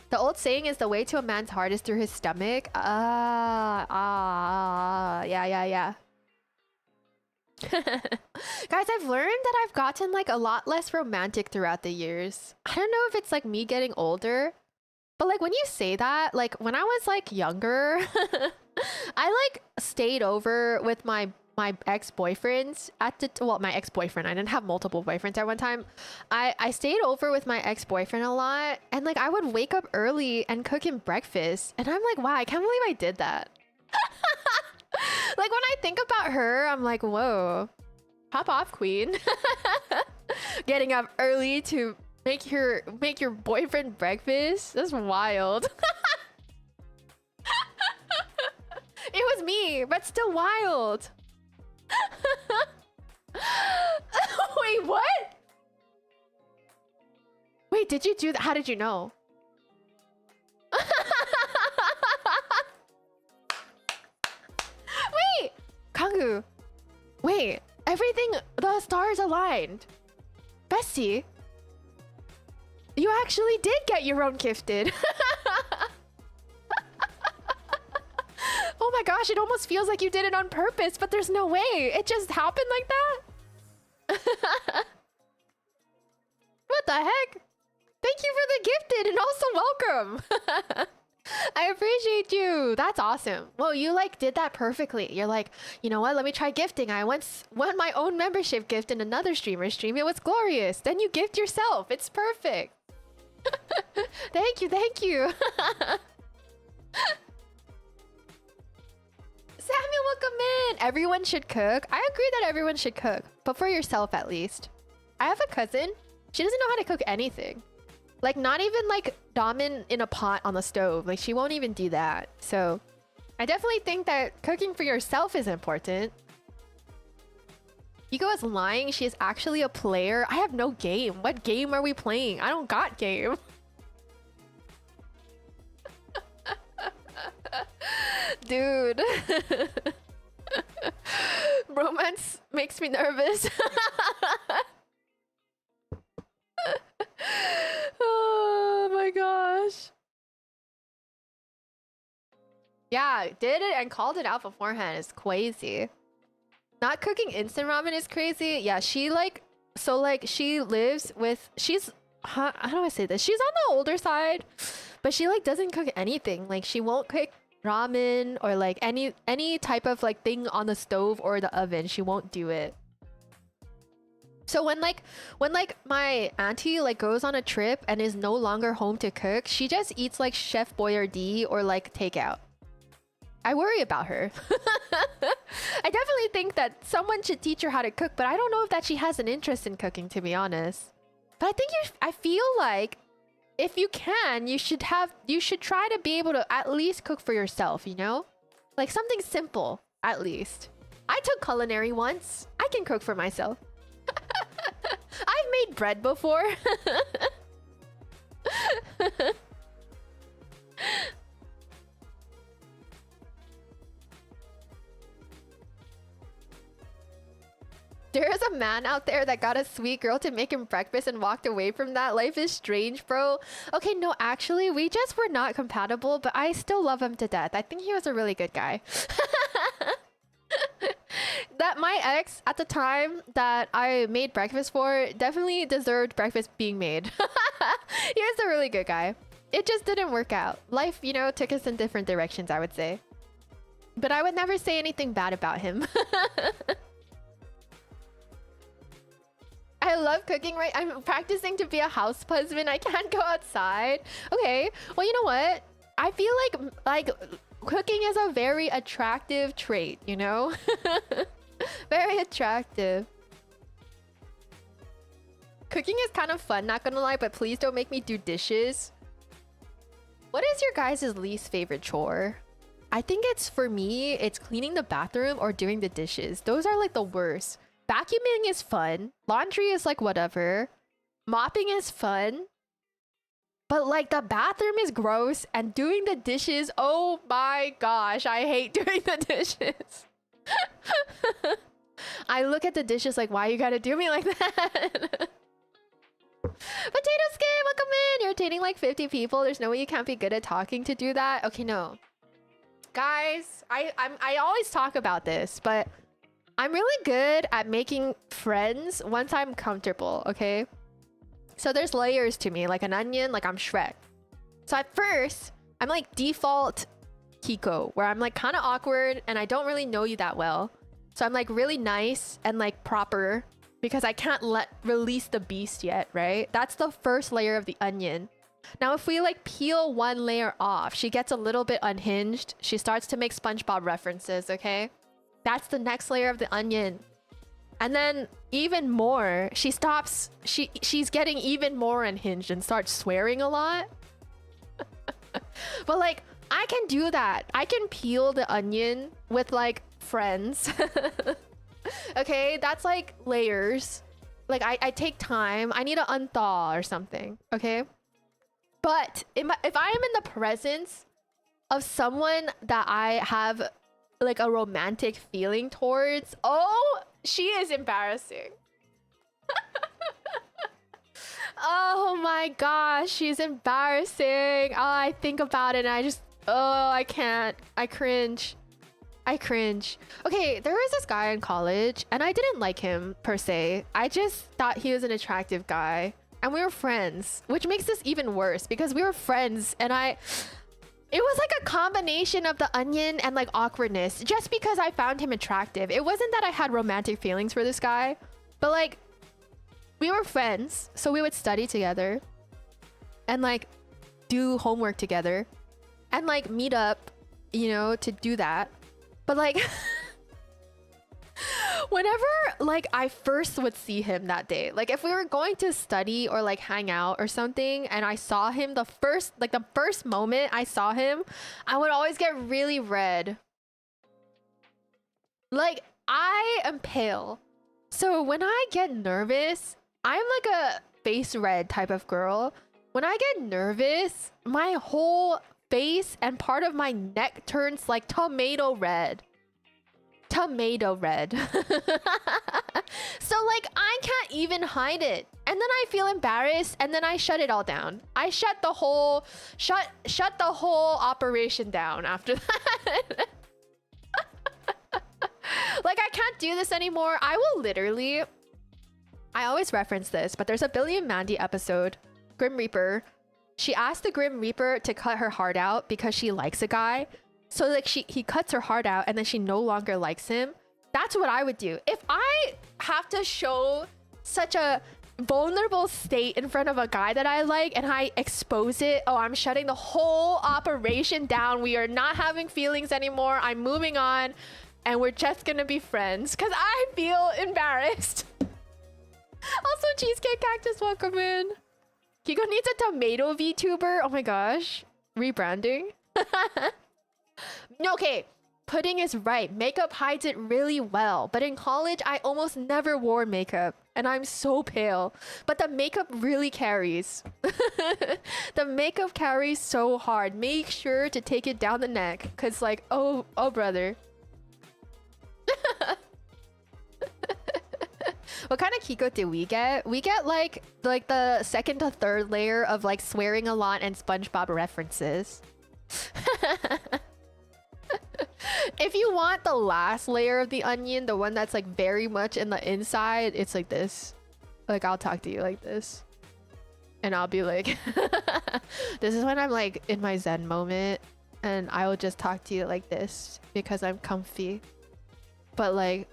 The old saying is the way to a man's heart is through his stomach. Yeah. Guys, I've learned that I've gotten like a lot less romantic throughout the years. I don't know if it's like me getting older, but like when you say that, like when I was like younger, I like stayed over with my ex-boyfriends at the my ex-boyfriend. I didn't have multiple boyfriends at one time. I stayed over with my ex-boyfriend a lot, and like I would wake up early and cook him breakfast, and I'm like, wow, I can't believe I did that. Like when I think about her, I'm like, whoa, pop off, queen. Getting up early to make your boyfriend breakfast. That's wild. It was me, but still wild. Wait, what? Wait, did you do that? How did you know? Wait, Kangu. Wait, everything, the stars aligned. Bessie, you actually did get your own gifted. Oh my gosh, it almost feels like you did it on purpose, but there's no way. It just happened like that? What the heck? Thank you for the gifted and also welcome. I appreciate you. That's awesome. Well, you like did that perfectly. You're like, you know what? Let me try gifting. I once won my own membership gift in another streamer's stream. It was glorious. Then you gift yourself. It's perfect. Thank you. Thank you. Samuel, welcome in. Everyone should cook. I agree that everyone should cook, but for yourself at least. I have a cousin. She doesn't know how to cook anything. Like not even like ramen in a pot on the stove. Like she won't even do that. So I definitely think that cooking for yourself is important. Kiko is lying. She is actually a player. I have no game. What game are we playing? I don't got game. Dude. Romance makes me nervous. Yeah, did it and called it out beforehand is crazy. Not cooking instant ramen is crazy. Yeah, she like so like she lives with she's how do I say this? She's on the older side, but she like doesn't cook anything. Like she won't cook ramen or like any type of like thing on the stove or the oven. She won't do it. So when my auntie like goes on a trip and is no longer home to cook, she just eats like Chef Boyardee or like takeout. I worry about her. I definitely think that someone should teach her how to cook, but I don't know if that she has an interest in cooking, to be honest. But I think I feel like if you can, you should try to be able to at least cook for yourself, you know? Like something simple, at least. I took culinary once. I can cook for myself. I've made bread before. There is a man out there that got a sweet girl to make him breakfast and walked away from that. Life is strange, bro. Okay, no, actually, we just were not compatible, but I still love him to death. I think he was a really good guy. That my ex at the time that I made breakfast for definitely deserved breakfast being made. He was a really good guy. It just didn't work out. Life, you know, took us in different directions, I would say. But I would never say anything bad about him. I love cooking, right? I'm practicing to be a house husband. I can't go outside. Okay, well, you know what? I feel like cooking is a very attractive trait, you know? Very attractive. Cooking is kind of fun, not gonna lie, but please don't make me do dishes. What is your guys' least favorite chore? I think it's, for me, it's cleaning the bathroom or doing the dishes. Those are like the worst. Vacuuming is fun. Laundry is like whatever. Mopping is fun. But like the bathroom is gross and doing the dishes, oh my gosh, I hate doing the dishes. I look at the dishes like, why you gotta do me like that? Potato Skin, welcome in. You're dating like 50 people. There's no way you can't be good at talking to do that. Okay, no. Guys, I always talk about this, but I'm really good at making friends once I'm comfortable, okay? So there's layers to me, like an onion, like I'm Shrek. So at first, I'm like default Kiko, where I'm like kind of awkward and I don't really know you that well. So I'm like really nice and like proper because I can't release the beast yet, right? That's the first layer of the onion. Now, if we like peel one layer off, she gets a little bit unhinged. She starts to make SpongeBob references, okay? That's the next layer of the onion. And then even more, she's getting even more unhinged and starts swearing a lot. But like, I can do that. I can peel the onion with like friends. Okay, that's like layers. Like I take time. I need to unthaw or something, okay? But if I am in the presence of someone that I have like a romantic feeling towards, oh, she is embarrassing. Oh my gosh, she's embarrassing. Oh, I think about it and I just, oh, I can't. I cringe. Okay, there was this guy in college and I didn't like him per se. I just thought he was an attractive guy and we were friends, which makes this even worse because we were friends and it was like a combination of the onion and like awkwardness just because I found him attractive. It wasn't that I had romantic feelings for this guy, but like we were friends. So we would study together and like do homework together and like meet up, you know, to do that. But like whenever like I first would see him that day, like if we were going to study or like hang out or something and I saw him the first moment I saw him, I would always get really red. Like I am pale. So when I get nervous, I'm like a face red type of girl. When I get nervous, my whole face and part of my neck turns like tomato red. tomato red. So like I can't even hide it. And then I feel embarrassed and then I shut it all down. I shut the whole operation down after that. Like I can't do this anymore. I will literally, I always reference this, but there's a Billy and Mandy episode, Grim Reaper. She asked the Grim Reaper to cut her heart out because she likes a guy. So like he cuts her heart out and then she no longer likes him. That's what I would do. If I have to show such a vulnerable state in front of a guy that I like and I expose it, oh, I'm shutting the whole operation down. We are not having feelings anymore. I'm moving on and we're just gonna be friends because I feel embarrassed. Also, Cheesecake Cactus, welcome in. Kiko needs a tomato VTuber. Oh my gosh. Rebranding. Okay, pudding is right. Makeup hides it really well. But in college, I almost never wore makeup. And I'm so pale. But the makeup really carries. The makeup carries so hard. Make sure to take it down the neck. Because like, oh brother. What kind of Kiko did we get? We get like the second to third layer of like swearing a lot and SpongeBob references. If you want the last layer of the onion, the one that's like very much in the inside, it's like this. Like I'll talk to you like this. And I'll be like, this is when I'm like in my Zen moment. And I will just talk to you like this because I'm comfy. But like,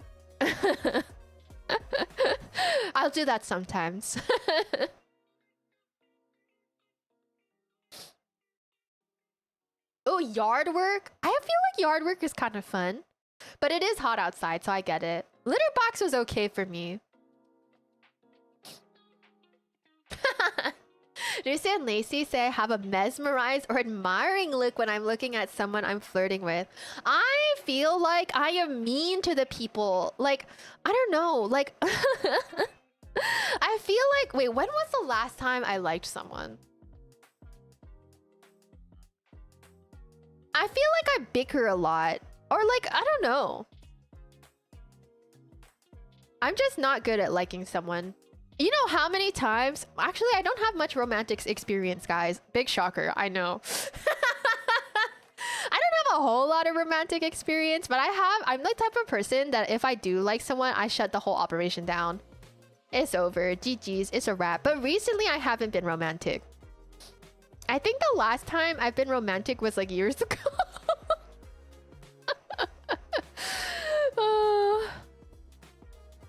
I'll do that sometimes. Oh, yard work? I feel like yard work is kind of fun. But it is hot outside, so I get it. Litter box was okay for me. Lucy and Lacey say I have a mesmerized or admiring look when I'm looking at someone I'm flirting with. I feel like I am mean to the people. Like, I don't know. Like, I feel like... Wait, when was the last time I liked someone? I feel like I bicker a lot. Or like, I don't know. I'm just not good at liking someone. You know how many times... Actually, I don't have much romantic experience, guys. Big shocker, I know. I don't have a whole lot of romantic experience, but I'm the type of person that if I do like someone, I shut the whole operation down. It's over. GG's. It's a wrap. But recently, I haven't been romantic. I think the last time I've been romantic was like years ago.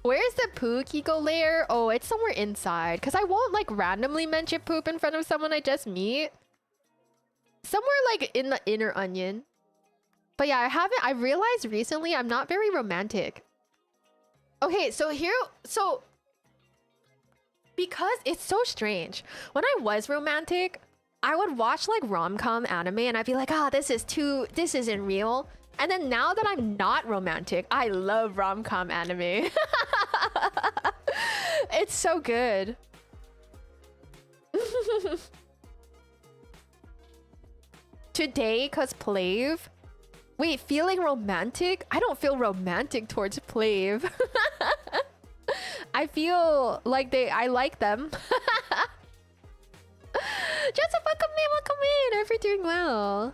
Where's the poo Kiko layer? Oh, it's somewhere inside. Because I won't like randomly mention poop in front of someone I just meet. Somewhere like in the inner onion. But yeah, I realized recently I'm not very romantic. Okay, so because it's so strange. When I was romantic, I would watch like rom-com anime and I'd be like, this isn't real. And then now that I'm not romantic, I love rom-com anime. It's so good. Today, cause Plave. Wait, feeling romantic? I don't feel romantic towards Plave. I feel like I like them. Joseph, welcome in. I hope you're doing well.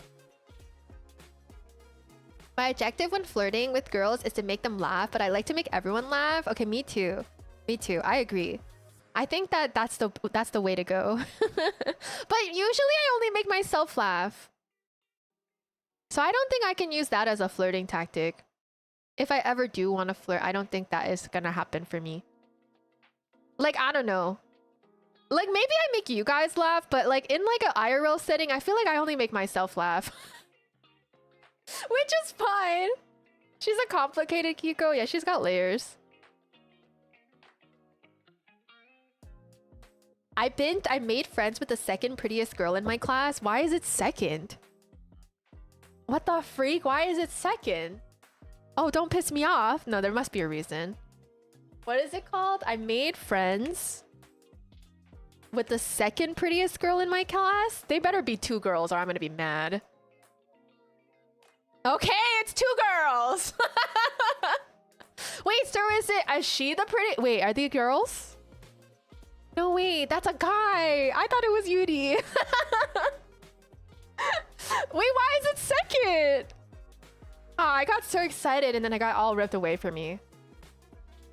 My objective when flirting with girls is to make them laugh, but I like to make everyone laugh. Okay, me too. Me too. I agree. I think that's the way to go. But usually I only make myself laugh. So I don't think I can use that as a flirting tactic. If I ever do want to flirt, I don't think that is gonna happen for me. Like, I don't know. Like, maybe I make you guys laugh, but like in like an IRL setting, I feel like I only make myself laugh. Which is fine. She's a complicated Kiko. Yeah, she's got layers. I made friends with the second prettiest girl in my class. Why is it second? What the freak? Why is it second? Oh, don't piss me off. No, there must be a reason. What is it called? I made friends with the second prettiest girl in my class. They better be two girls or I'm gonna be mad. Okay, it's two girls. so is she the pretty? Wait, are they girls? No, wait, that's a guy. I thought it was Yuri. Wait, why is it second? Oh, I got so excited and then I got all ripped away from me.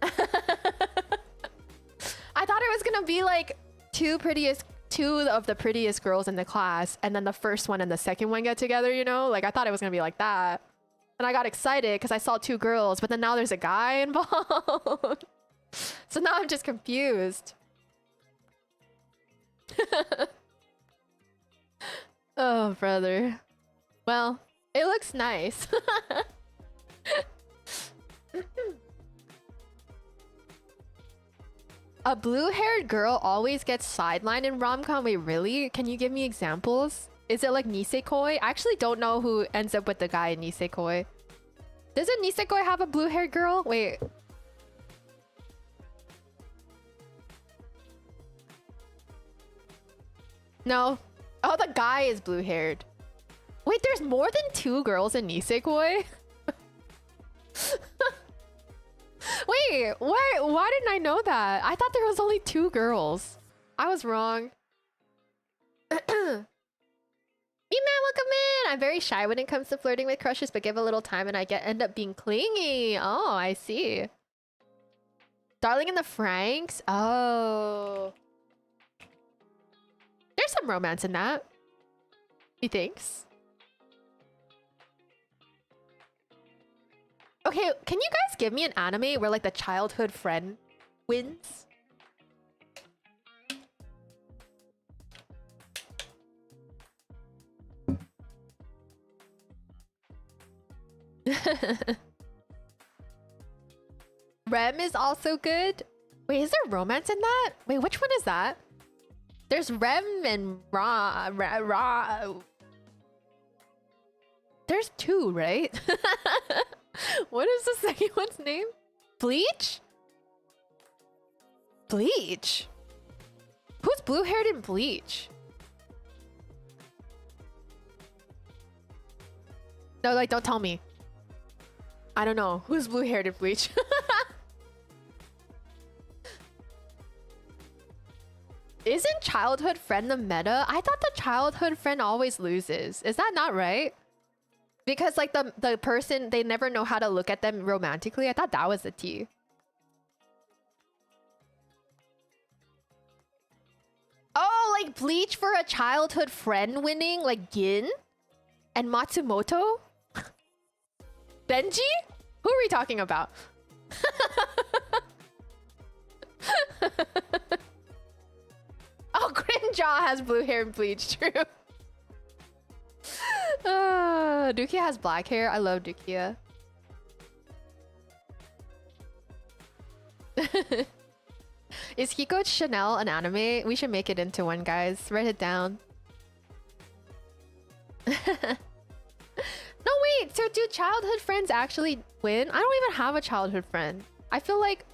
I thought it was gonna be like two of the prettiest girls in the class, and then the first one and the second one get together, you know? Like, I thought it was gonna be like that. And I got excited because I saw two girls, but then now there's a guy involved. So now I'm just confused. Oh, brother. Well, it looks nice. A blue-haired girl always gets sidelined in rom-com. Wait, really? Can you give me examples? Is it like Nisekoi? I actually don't know who ends up with the guy in Nisekoi. Doesn't Nisekoi have a blue-haired girl? Wait. No. Oh, the guy is blue-haired. Wait, there's more than two girls in Nisekoi? Wait, why didn't I know that? I thought there was only two girls. I was wrong. Me-man, welcome in! I'm very shy when it comes to flirting with crushes, but give a little time and I end up being clingy. Oh, I see. Darling in the Franxx? Oh. There's some romance in that. He thinks. Okay, can you guys give me an anime where like the childhood friend wins? Rem is also good. Wait, is there romance in that? Wait, which one is that? There's Rem and Ra. There's two, right? What is the second one's name? Bleach? Bleach? Who's blue-haired in Bleach? No, like, don't tell me. I don't know. Who's blue-haired in Bleach? Isn't childhood friend the meta? I thought the childhood friend always loses. Is that not right? Because like the person, they never know how to look at them romantically. I thought that was the tea. Oh, like Bleach for a childhood friend winning? Like Gin? And Matsumoto? Benji? Who are we talking about? Oh, Grinjaw has blue hair in Bleach, true. Dukia has black hair. I love Dukia. Is Kiko Chanel an anime? We should make it into one, guys. Write it down. No, wait. So do childhood friends actually win? I don't even have a childhood friend. I feel like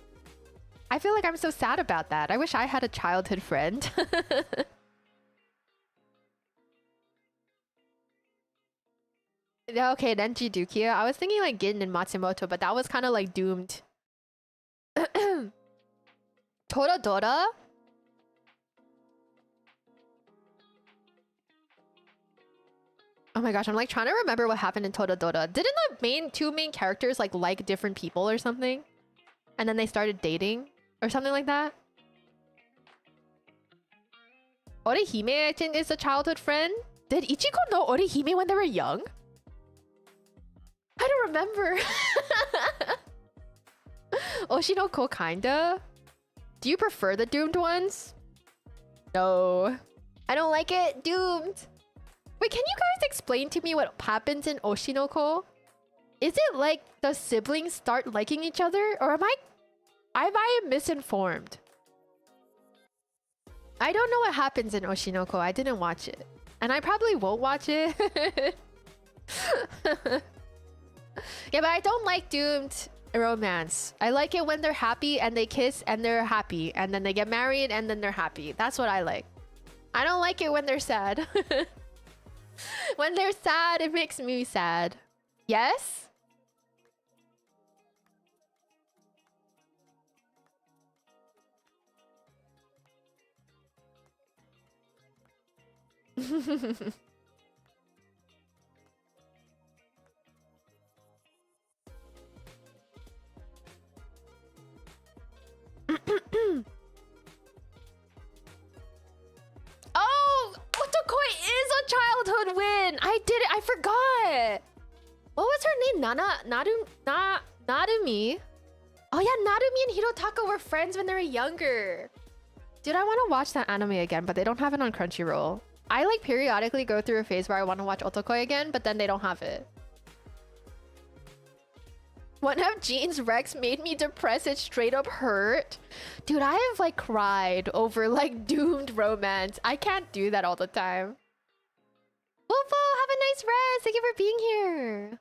I'm so sad about that. I wish I had a childhood friend. Yeah, okay, then Jidukia. I was thinking like Gin and Matsumoto, but that was kind of like doomed. Toradora? Oh my gosh, I'm like trying to remember what happened in Toradora. Didn't the two main characters like different people or something? And then they started dating? Or something like that? Orihime, I think, is a childhood friend. Did Ichigo know Orihime when they were young? I don't remember. Oshinoko kinda. Do you prefer the doomed ones? No. I don't like it. Doomed. Wait, can you guys explain to me what happens in Oshinoko? Is it like the siblings start liking each other? Or am I misinformed? I don't know what happens in Oshinoko. I didn't watch it. And I probably won't watch it. Yeah, but I don't like doomed romance. I like it when they're happy and they kiss and they're happy. And then they get married and then they're happy. That's what I like. I don't like it when they're sad. When they're sad, it makes me sad. Yes? Oh, Otokoi is a childhood win. I did it. I forgot. What was her name? Narumi. Oh yeah, Narumi and Hirotaka were friends when they were younger. Dude, I want to watch that anime again, but they don't have it on Crunchyroll. I like periodically go through a phase where I want to watch Otokoi again, but then they don't have it. One of Jean's Rex made me depressed. It straight up hurt. Dude, I have like cried over like doomed romance. I can't do that all the time. Wolfo, have a nice rest. Thank you for being here.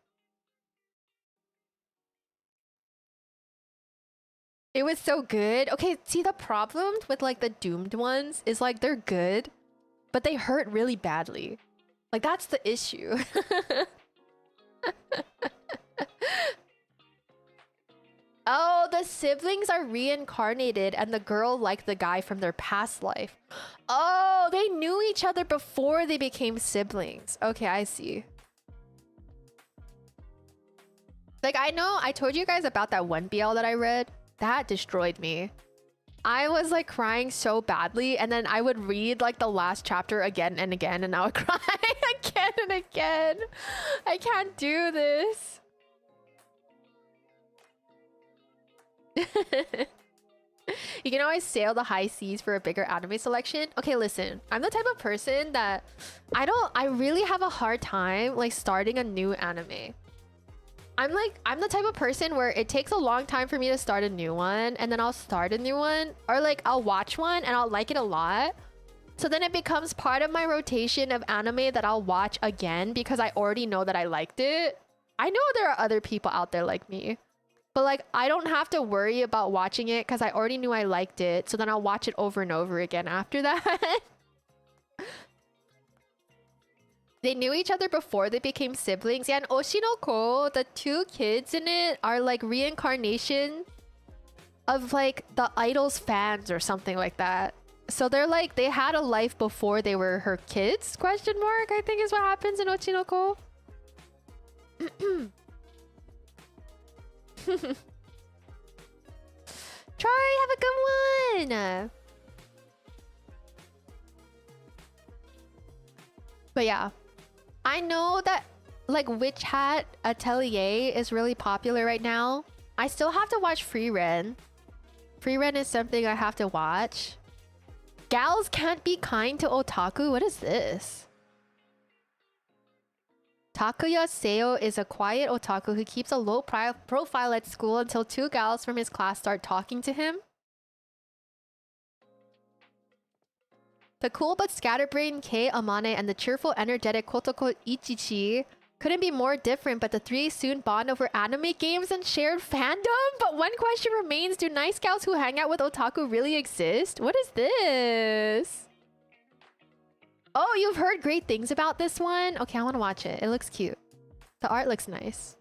It was so good. Okay, see the problem with like the doomed ones is like they're good, but they hurt really badly. Like that's the issue. Oh, the siblings are reincarnated and the girl liked the guy from their past life. Oh, they knew each other before they became siblings. Okay, I see. Like, I know I told you guys about that one BL that I read. That destroyed me. I was like crying so badly, and then I would read like the last chapter again and again, and I would cry again and again. I can't do this. You can always sail the high seas for a bigger anime selection. Okay, listen. I'm the type of person that I really have a hard time like starting a new anime. I'm the type of person where it takes a long time for me to start a new one, and then I'll start a new one, or like I'll watch one and I'll like it a lot. So then it becomes part of my rotation of anime that I'll watch again because I already know that I liked it. I know there are other people out there like me. But like, I don't have to worry about watching it because I already knew I liked it. So then I'll watch it over and over again after that. They knew each other before they became siblings. Yeah, and Oshinoko, the two kids in it are like reincarnation of like the idol's fans or something like that. So they're like, they had a life before they were her kids, question mark, I think is what happens in Oshinoko. Troy, have a good one. But yeah, I know that like Witch Hat Atelier is really popular right now. I still have to watch Free Ren. Free Ren is something I have to watch. Gals can't be kind to otaku. What is this? Takuya Seo is a quiet otaku who keeps a low profile at school until two gals from his class start talking to him. The cool but scatterbrained Kei Amane and the cheerful, energetic Kotoko Ichichi couldn't be more different, but the three soon bond over anime games and shared fandom. But one question remains, do nice gals who hang out with otaku really exist? What is this? Oh, you've heard great things about this one? Okay, I want to watch it. It looks cute. The art looks nice.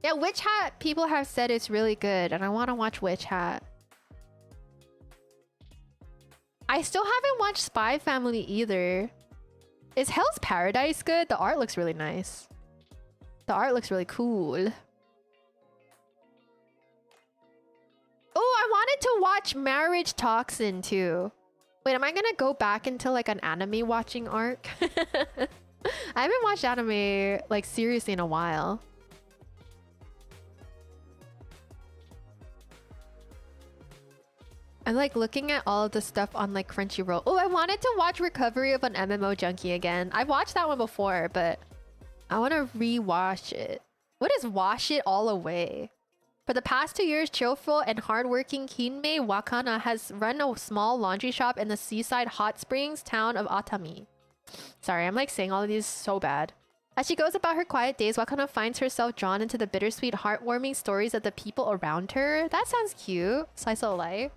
Yeah, Witch Hat, people have said it's really good, and I want to watch Witch Hat. I still haven't watched Spy Family either. Is Hell's Paradise good? The art looks really nice. The art looks really cool. Oh, I wanted to watch Marriage Toxin too. Wait, am I gonna go back into like an anime watching arc? I haven't watched anime like seriously in a while. I'm like looking at all of the stuff on like Crunchyroll. Oh, I wanted to watch Recovery of an MMO Junkie again. I've watched that one before, but I want to re-watch it. What is Wash It All Away? For the past 2 years, cheerful and hardworking Kinmei Wakana has run a small laundry shop in the seaside hot springs town of Atami. Sorry, I'm like saying all of these so bad. As she goes about her quiet days, Wakana finds herself drawn into the bittersweet, heartwarming stories of the people around her. That sounds cute. Slice of life.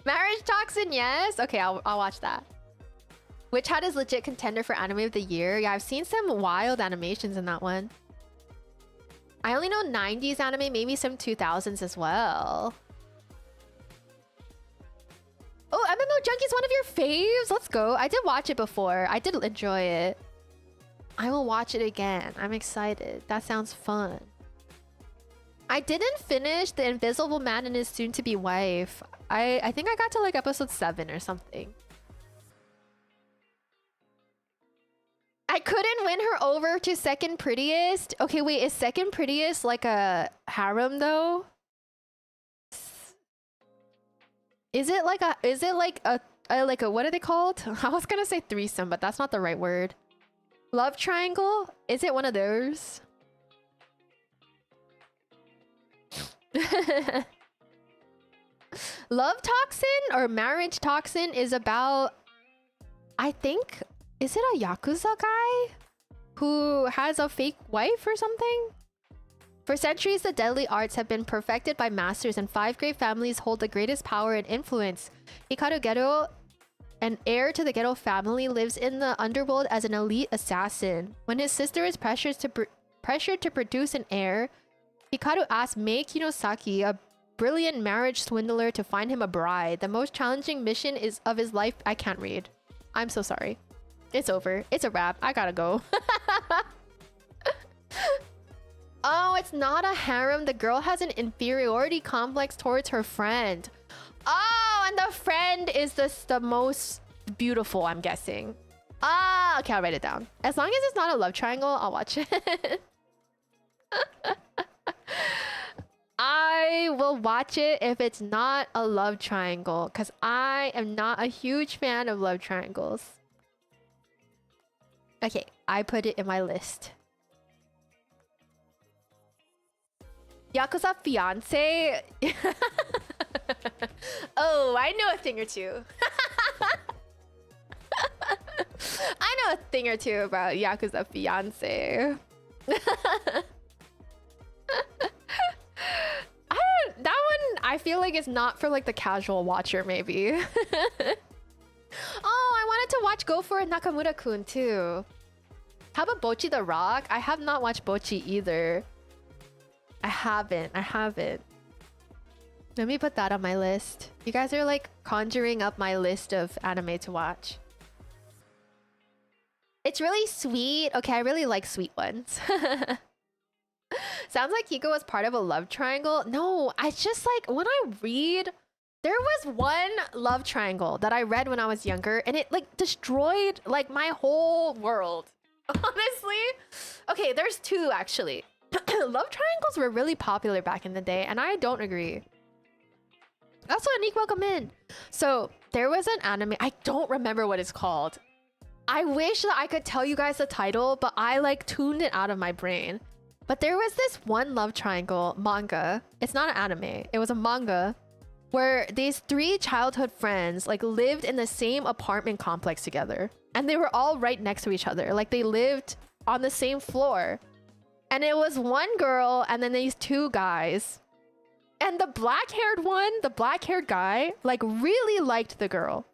Marriage Toxin, yes. Okay, I'll watch that. Witch Hat is legit contender for anime of the year. Yeah, I've seen some wild animations in that one. I only know 90s anime, maybe some 2000s as well. Oh, MMO Junkie's one of your faves. Let's go. I did watch it before. I did enjoy it. I will watch it again. I'm excited. That sounds fun. I didn't finish The Invisible Man and His Soon-to-Be Wife. I think I got to like episode 7 or something. I couldn't win her over to second prettiest. Okay, wait, is second prettiest like a harem though? Is it like a what are they called? I was gonna say threesome, but that's not the right word. Love triangle? Is it one of those? Love toxin or marriage toxin is about, I think, is it a Yakuza guy who has a fake wife or something? For centuries, the deadly arts have been perfected by masters, and 5 great families hold the greatest power and influence. Hikaru Gero, an heir to the Gero family, lives in the underworld as an elite assassin. When his sister is pressured to produce an heir, Hikaru asks Mei Kinosaki, a brilliant marriage swindler, to find him a bride. The most challenging mission of his life. I can't read. I'm so sorry. It's over. It's a wrap. I gotta go. Oh, it's not a harem. The girl has an inferiority complex towards her friend. Oh, and the friend is the most beautiful, I'm guessing. Ah, okay, I'll write it down. As long as it's not a love triangle, I'll watch it. I will watch it if it's not a love triangle, because I am not a huge fan of love triangles. Okay, I put it in my list. Yakuza fiance. Oh, I know a thing or two. I know a thing or two about Yakuza fiance. That one I feel like is not for like the casual watcher, maybe. Oh, I wanted to watch Go For It Nakamura-kun too. How about Bocchi the Rock? I have not watched Bocchi either. I haven't. Let me put that on my list. You guys are like conjuring up my list of anime to watch. It's really sweet. Okay, I really like sweet ones. Sounds like Kiko was part of a love triangle. No, I just like when I read, there was one love triangle that I read when I was younger, and it like destroyed like my whole world. Honestly. Okay, there's 2 actually. Love triangles were really popular back in the day, and I don't agree. Also, Anik, welcome in. So there was an anime. I don't remember what it's called. I wish that I could tell you guys the title, but I like tuned it out of my brain. But there was this one love triangle manga. It's not an anime. It was a manga where these 3 childhood friends like lived in the same apartment complex together. And they were all right next to each other. Like they lived on the same floor. And it was one girl and then these 2 guys. And the black-haired one, the black-haired guy, like really liked the girl.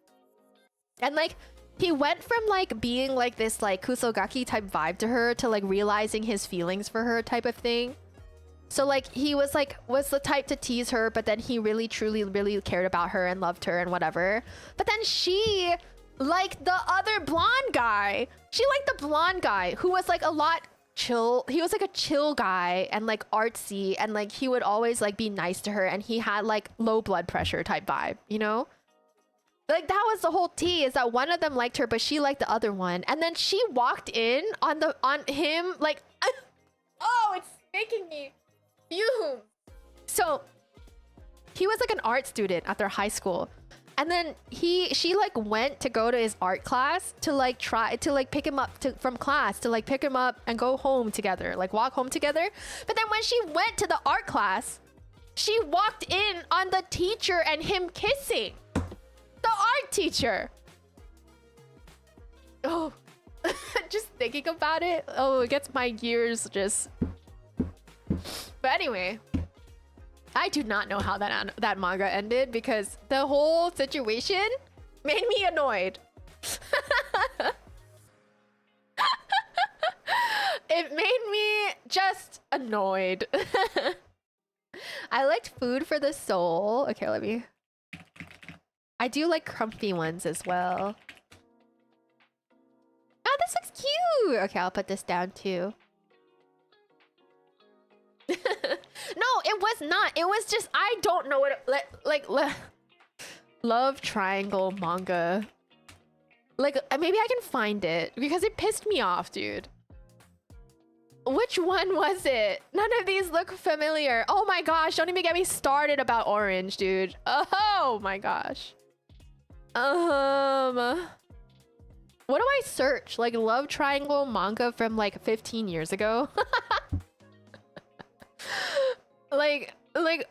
And like he went from like being like this like kusogaki type vibe to her to like realizing his feelings for her type of thing. So like he was the type to tease her, but then he really truly really cared about her and loved her and whatever. But then she liked the other blonde guy. She liked the blonde guy who was like a lot chill. He was like a chill guy and like artsy, and like he would always like be nice to her, and he had like low blood pressure type vibe, you know? Like that was the whole tea, is that one of them liked her, but she liked the other one. And then she walked in on him like, oh, it's making me fume. So he was like an art student at their high school. And then she like went to go to his art class to like try to like pick him up from class, to like pick him up and go home together, like walk home together. But then when she went to the art class, she walked in on the teacher and him kissing. The art teacher. Oh, just thinking about it. Oh, it gets my gears just. But anyway, I do not know how that manga ended, because the whole situation made me annoyed. It made me just annoyed. I liked Food for the Soul. Okay, let me. I do like comfy ones as well. Oh, this looks cute. Okay, I'll put this down too. No, it was not. It was just I don't know what love triangle manga. Like maybe I can find it because it pissed me off, dude. Which one was it? None of these look familiar. Oh my gosh, don't even get me started about orange, dude. Oh my gosh. What do I search? Like love triangle manga from like 15 years ago? like,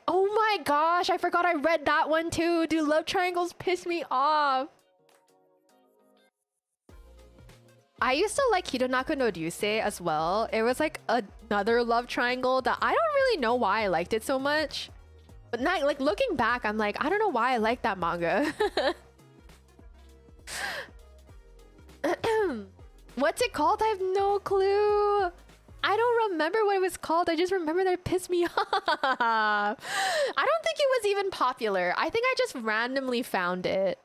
oh my gosh, I forgot I read that one too. Dude, love triangles piss me off. I used to like Hironaka no Ryusei as well. It was like another love triangle that I don't really know why I liked it so much. But not, like looking back, I'm like, I don't know why I like that manga. What's it called? I have no clue. I don't remember what it was called. I just remember that it pissed me off. I don't think it was even popular. I think I just randomly found it.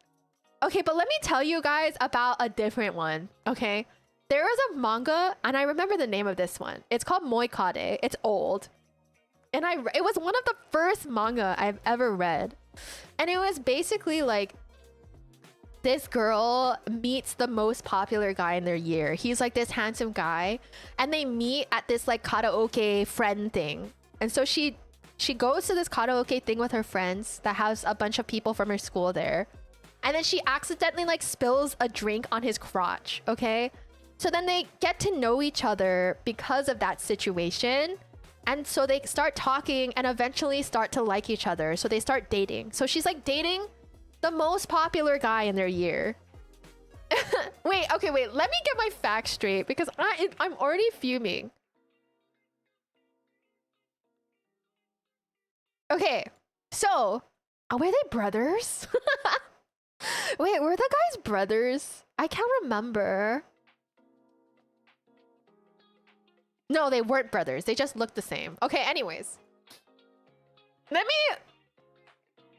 Okay, but let me tell you guys about a different one, okay? There was a manga, and I remember the name of this one. It's called Moikade. It's old. And it was one of the first manga I've ever read. And it was basically like, this girl meets the most popular guy in their year. He's like this handsome guy. And they meet at this like karaoke friend thing. And so she goes to this karaoke thing with her friends that has a bunch of people from her school there. And then she accidentally like spills a drink on his crotch, okay? So then they get to know each other because of that situation. And so they start talking and eventually start to like each other. So they start dating. So she's like dating the most popular guy in their year. Wait, let me get my facts straight because I'm already fuming. Okay, so were they brothers? Wait, were the guys brothers? I can't remember. No, they weren't brothers. They just looked the same. Okay, anyways. Let me...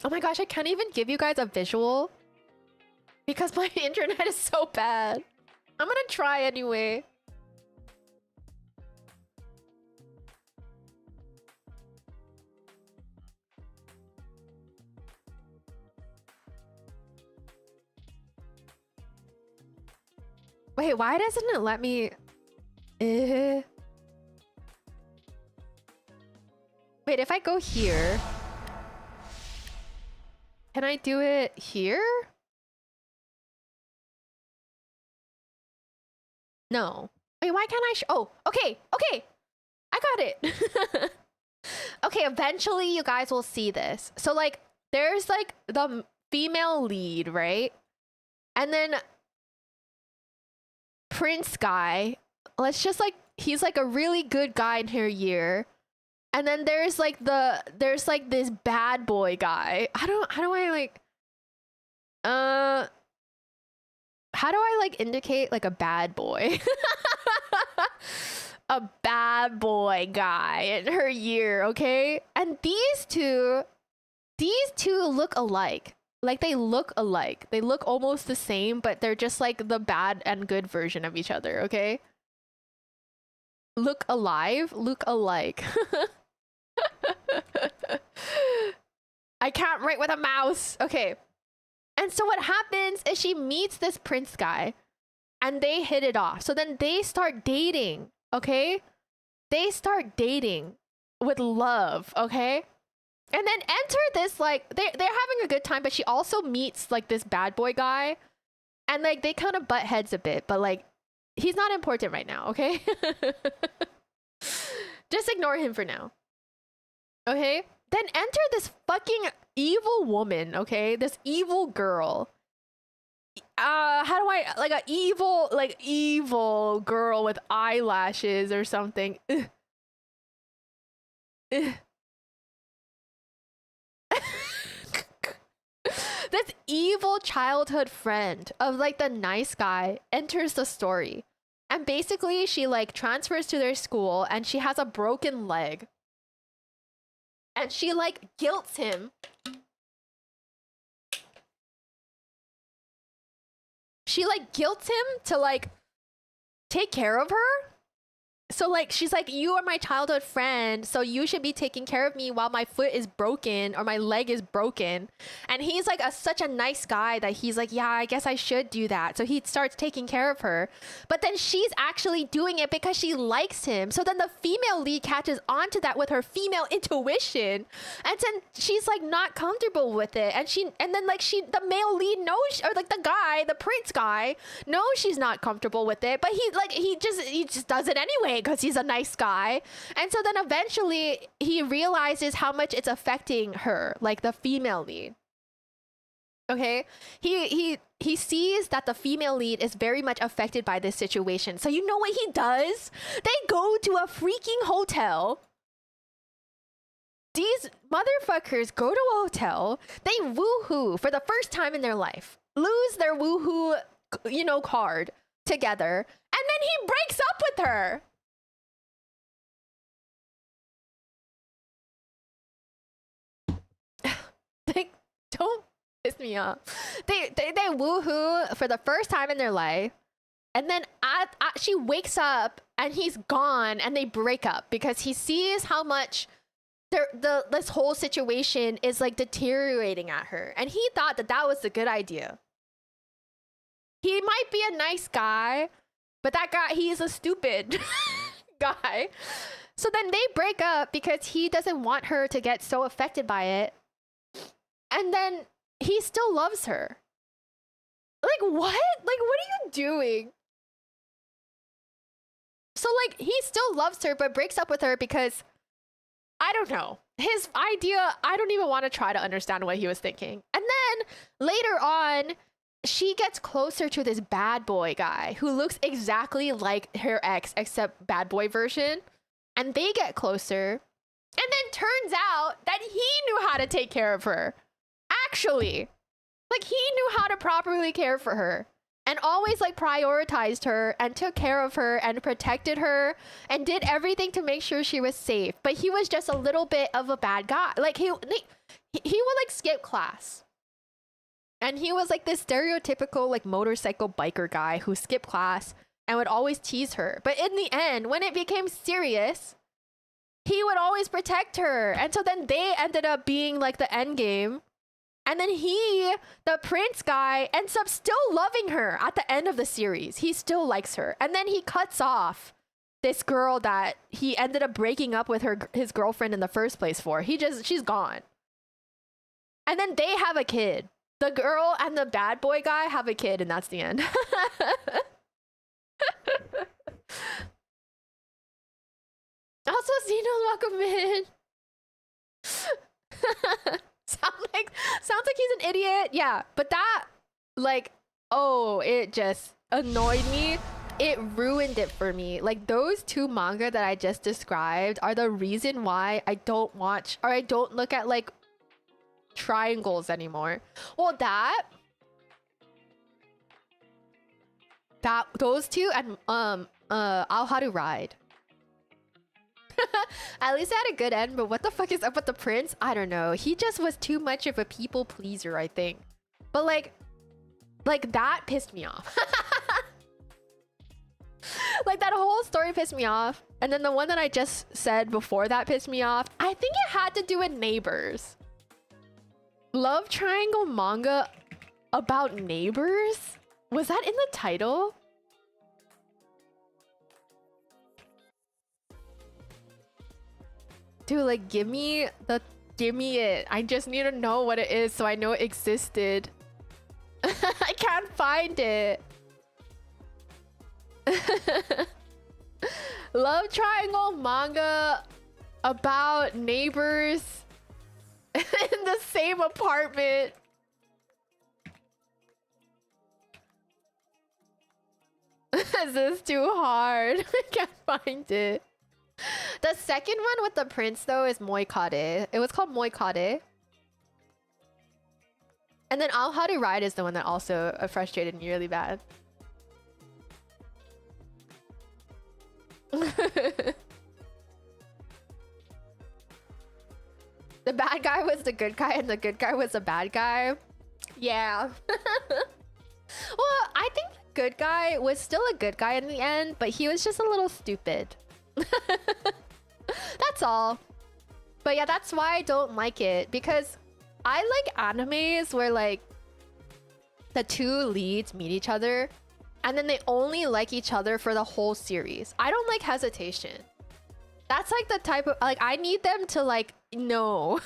Oh my gosh, I can't even give you guys a visual because my internet is so bad. I'm gonna try anyway. Wait, why doesn't it let me... Wait, if I go here... Can I do it here? No. Wait, why can't I... Oh, okay, okay! I got it! Okay, eventually you guys will see this. So, like, there's, like, the female lead, right? And then... Prince guy, let's just like, he's like a really good guy in her year. And then there's like this bad boy guy. How do I like how do I like indicate like a bad boy? A bad boy guy in her year, okay? And these two look alike. Like, they look alike. They look almost the same, but they're just like the bad and good version of each other, okay? Look alive, look alike. I can't write with a mouse. Okay. And so what happens is she meets this prince guy and they hit it off. So then they start dating, okay? They start dating with love, okay? And then enter this, like, they're having a good time, but she also meets, like, this bad boy guy. And, like, they kind of butt heads a bit, but, like, he's not important right now, okay? Just ignore him for now. Okay? Then enter this fucking evil woman, okay? This evil girl. How do I, like, evil girl with eyelashes or something. Ugh. Ugh. This evil childhood friend of like the nice guy enters the story. And basically she like transfers to their school and she has a broken leg. And she like guilts him she like guilts him to like take care of her. So like she's like, you are my childhood friend, so you should be taking care of me while my foot is broken or my leg is broken. And he's like such a nice guy that he's like, yeah, I guess I should do that. So he starts taking care of her, but then she's actually doing it because she likes him. So then the female lead catches onto that with her female intuition, and then she's like not comfortable with it, and then like the male lead knows, or like the prince guy knows she's not comfortable with it, but he just does it anyway because he's a nice guy. And so then eventually he realizes how much it's affecting her, like the female lead. Okay, he sees that the female lead is very much affected by this situation. So you know what he does? They go to a freaking hotel. These motherfuckers go to a hotel. They woohoo for the first time in their life, lose their woohoo, card together, and then he breaks up with her. Like, don't piss me off. They woohoo for the first time in their life, and then she wakes up and he's gone, and they break up because he sees how much this whole situation is like deteriorating at her, and he thought that was a good idea. He might be a nice guy, but that guy, he's a stupid guy. So then they break up because he doesn't want her to get so affected by it. And then he still loves her. Like, what? Like, what are you doing? So, like, he still loves her, but breaks up with her because, I don't know. His idea, I don't even want to try to understand what he was thinking. And then, later on, she gets closer to this bad boy guy who looks exactly like her ex, except bad boy version. And they get closer. And then turns out that he knew how to take care of her. Actually, like, he knew how to properly care for her and always like prioritized her and took care of her and protected her and did everything to make sure she was safe. But he was just a little bit of a bad guy. Like he would like skip class. And he was like this stereotypical like motorcycle biker guy who skipped class and would always tease her. But in the end, when it became serious, he would always protect her. And so then they ended up being like the end game. And then he, the prince guy, ends up still loving her at the end of the series. He still likes her. And then he cuts off this girl that he ended up breaking up with his girlfriend in the first place for. She's gone. And then they have a kid. The girl and the bad boy guy have a kid, and that's the end. Also, Xeno's welcome in. Sounds like he's an idiot. Yeah, but that, like, oh, it just annoyed me. It ruined it for me. Like, those two manga that I just described are the reason why I don't watch, or I don't look at like triangles anymore. Well, those two, and I'll How to Ride. At least I had a good end, but what the fuck is up with the prince? I don't know. He just was too much of a people pleaser, I think. But like that pissed me off. Like, that whole story pissed me off. And then the one that I just said before that pissed me off. I think it had to do with neighbors. Love triangle manga about neighbors? Was that in the title? Dude, like, give me it. I just need to know what it is so I know it existed. I can't find it. Love triangle manga about neighbors in the same apartment. Is this too hard? I can't find it. The second one with the prince, though, is Moikade. It was called Moikade. And then I'll How to Ride is the one that also frustrated me really bad. The bad guy was the good guy and the good guy was the bad guy. Yeah. Well, I think good guy was still a good guy in the end, but he was just a little stupid. That's all. But yeah, that's why I don't like it, because I like animes where like the two leads meet each other and then they only like each other for the whole series. I don't like hesitation. That's like the type of, like, I need them to like know.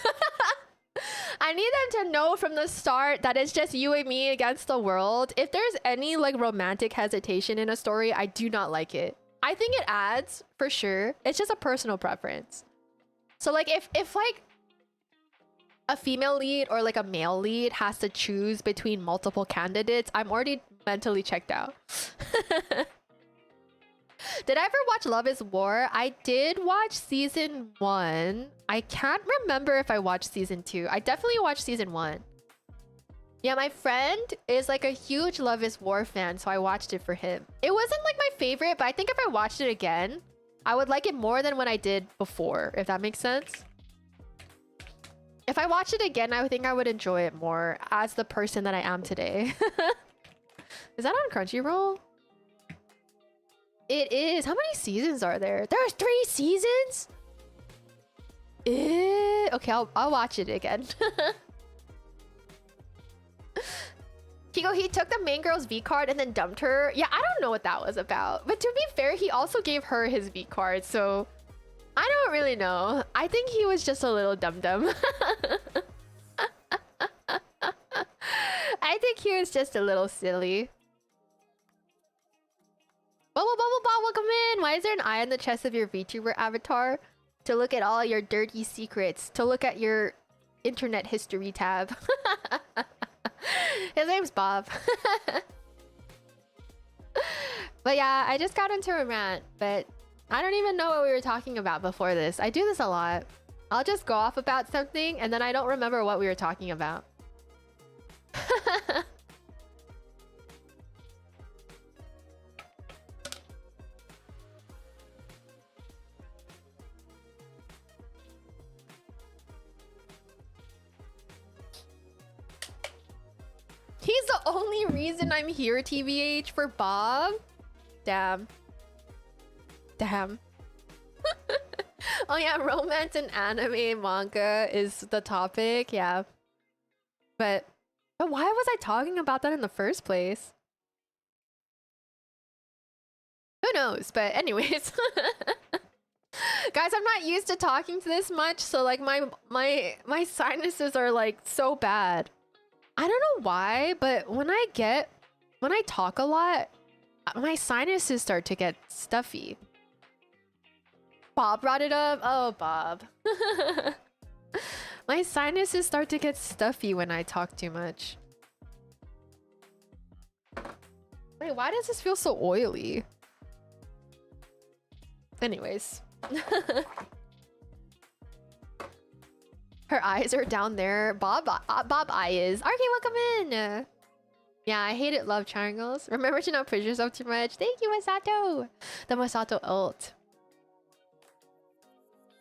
I need them to know from the start that it's just you and me against the world. If there's any like romantic hesitation in a story, I do not like it. I think it adds, for sure. It's just a personal preference. So like if like a female lead or like a male lead has to choose between multiple candidates, I'm already mentally checked out. Did I ever watch Love is War? I did watch season 1. I can't remember if I watched season 2. I definitely watched season 1. Yeah, my friend is like a huge Love is War fan, so I watched it for him. It wasn't like my favorite, but I think if I watched it again, I would like it more than when I did before, if that makes sense. If I watched it again, I would think I would enjoy it more as the person that I am today. Is that on Crunchyroll? It is. How many seasons are there? There's 3 seasons? Okay, I'll watch it again. Kiko, he took the main girl's V card and then dumped her. Yeah, I don't know what that was about. But to be fair, he also gave her his V card, so I don't really know. I think he was just a little dum-dum. I think he was just a little silly. Bubble Bubble Bob, welcome in! Why is there an eye on the chest of your VTuber avatar? To look at all your dirty secrets. To look at your internet history tab. His name's Bob. But yeah, I just got into a rant, but I don't even know what we were talking about before this. I do this a lot. I'll just go off about something and then I don't remember what we were talking about. He's the only reason I'm here, TBH, for Bob? Damn. Damn. Oh yeah, romance and anime manga is the topic, yeah. But why was I talking about that in the first place? Who knows? But anyways. Guys, I'm not used to talking to this much, so like my sinuses are like so bad. I don't know why, but when I talk a lot, my sinuses start to get stuffy. Bob brought it up. Oh, Bob. My sinuses start to get stuffy when I talk too much. Wait, why does this feel so oily? Anyways. Her eyes are down there. Bob eye is. RK, welcome in. Yeah, I hated love triangles. Remember to not push yourself too much. Thank you, Masato. The Masato ult.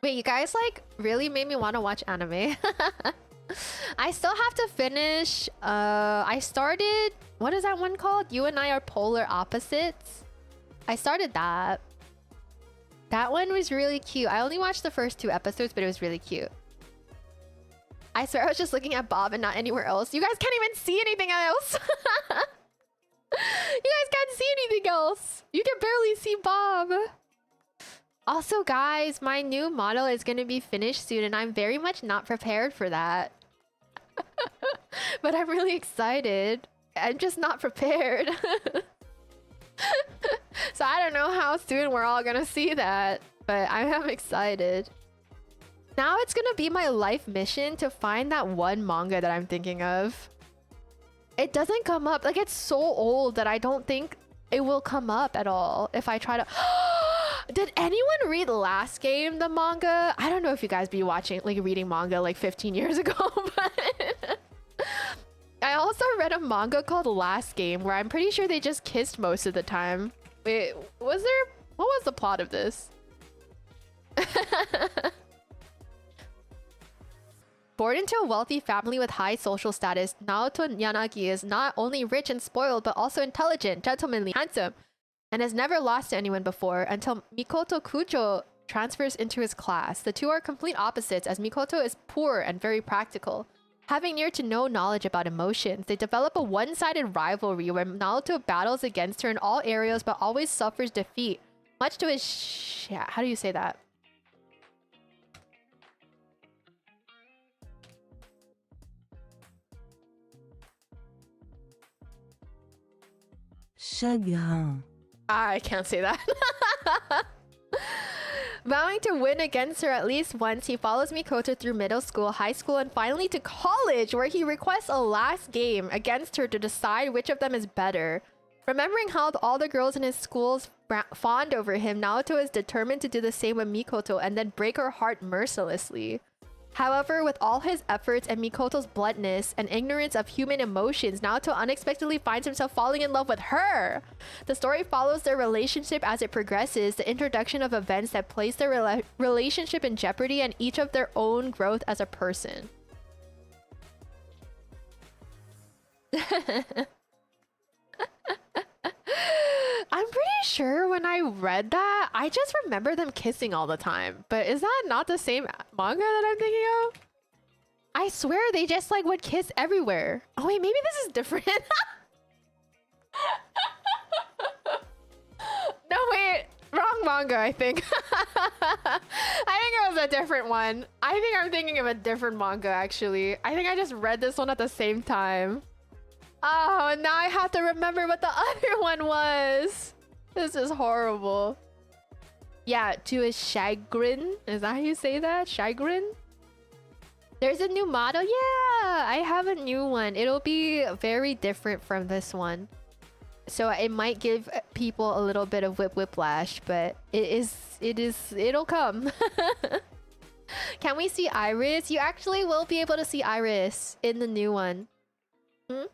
Wait, you guys like really made me want to watch anime. I still have to finish. I started. What is that one called? You and I are polar opposites. I started that. That one was really cute. I only watched the first 2 episodes, but it was really cute. I swear I was just looking at Bob and not anywhere else. You guys can't even see anything else. You guys can't see anything else. You can barely see Bob. Also, guys, my new model is going to be finished soon, and I'm very much not prepared for that. But I'm really excited. I'm just not prepared. So I don't know how soon we're all going to see that, but I am excited. Now it's gonna be my life mission to find that one manga that I'm thinking of. It doesn't come up. Like, it's so old that I don't think it will come up at all if I try to... Did anyone read Last Game, the manga? I don't know if you guys be watching, like, reading manga like 15 years ago, but... I also read a manga called Last Game where I'm pretty sure they just kissed most of the time. Wait, was there... What was the plot of this? Born into a wealthy family with high social status, Naoto Yanagi is not only rich and spoiled, but also intelligent, gentlemanly, handsome, and has never lost to anyone before until Mikoto Kujo transfers into his class. The two are complete opposites, as Mikoto is poor and very practical. Having near to no knowledge about emotions, they develop a one-sided rivalry where Naoto battles against her in all areas but always suffers defeat, much to his how do you say that? Chagrin. I can't say that. Vowing to win against her at least once, he follows Mikoto through middle school, high school, and finally to college, where he requests a last game against her to decide which of them is better. Remembering how all the girls in his schools fawned over him, Naoto is determined to do the same with Mikoto and then break her heart mercilessly. However, with all his efforts and Mikoto's bluntness and ignorance of human emotions, Naoto unexpectedly finds himself falling in love with her. The story follows their relationship as it progresses, the introduction of events that place their relationship in jeopardy and each of their own growth as a person. I'm pretty sure when I read that, I just remember them kissing all the time. But is that not the same manga that I'm thinking of? I swear they just like would kiss everywhere. Oh wait, maybe this is different. No wait, wrong manga I think. I think it was a different one. I think I'm thinking of a different manga actually. I think I just read this one at the same time. Oh, now I have to remember what the other one was. This is horrible. Yeah, to his chagrin. Is that how you say that? Chagrin? There's a new model? Yeah, I have a new one. It'll be very different from this one. So it might give people a little bit of whiplash, but it'll come. Can we see Iris? You actually will be able to see Iris in the new one. Hmm?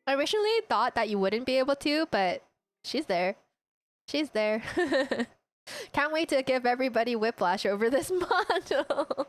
I originally thought that you wouldn't be able to, but she's there. She's there. Can't wait to give everybody whiplash over this model.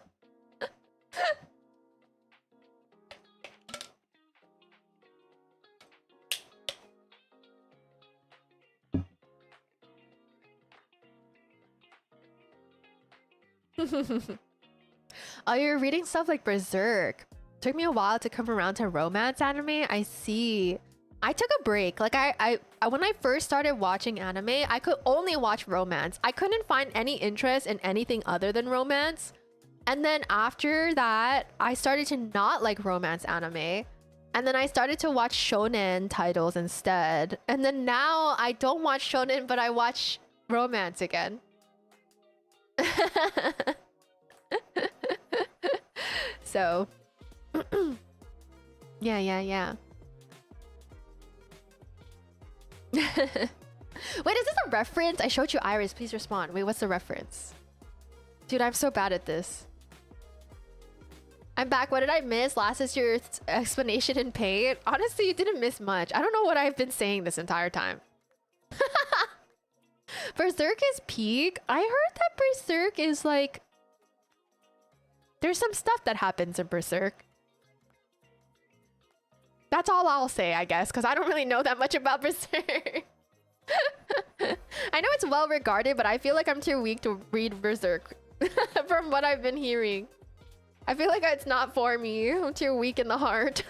Oh, you're reading stuff like Berserk. Took me a while to come around to romance anime. I see. I took a break. Like I when I first started watching anime, I could only watch romance. I couldn't find any interest in anything other than romance. And then after that, I started to not like romance anime. And then I started to watch shonen titles instead. And then now I don't watch shonen, but I watch romance again. So yeah. Wait, is this a reference? I showed you Iris. Please respond. Wait, what's the reference? Dude, I'm so bad at this. I'm back. What did I miss? Last is your explanation in paint. Honestly, you didn't miss much. I don't know what I've been saying this entire time. Berserk is peak. I heard that Berserk is like... There's some stuff that happens in Berserk. That's all I'll say, I guess, because I don't really know that much about Berserk. I know it's well regarded, but I feel like I'm too weak to read Berserk from what I've been hearing. I feel like it's not for me. I'm too weak in the heart.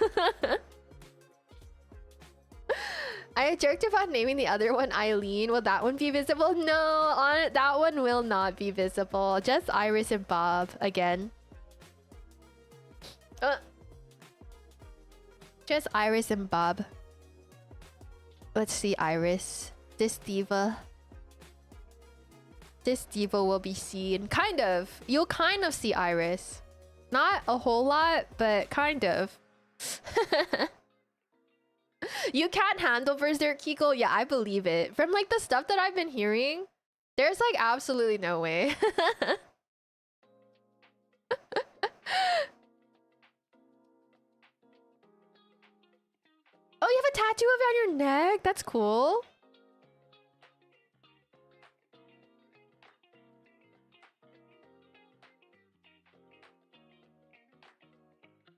I joked about naming the other one Eileen. Will that one be visible? No, that one will not be visible. Just Iris and Bob again. Just Iris and Bob. Let's see Iris. This diva. This diva will be seen. Kind of. You'll kind of see Iris. Not a whole lot, but kind of. You can't handle Berserk, Kiko? Yeah, I believe it. From like the stuff that I've been hearing, there's like absolutely no way. Oh, you have a tattoo of it on your neck? That's cool.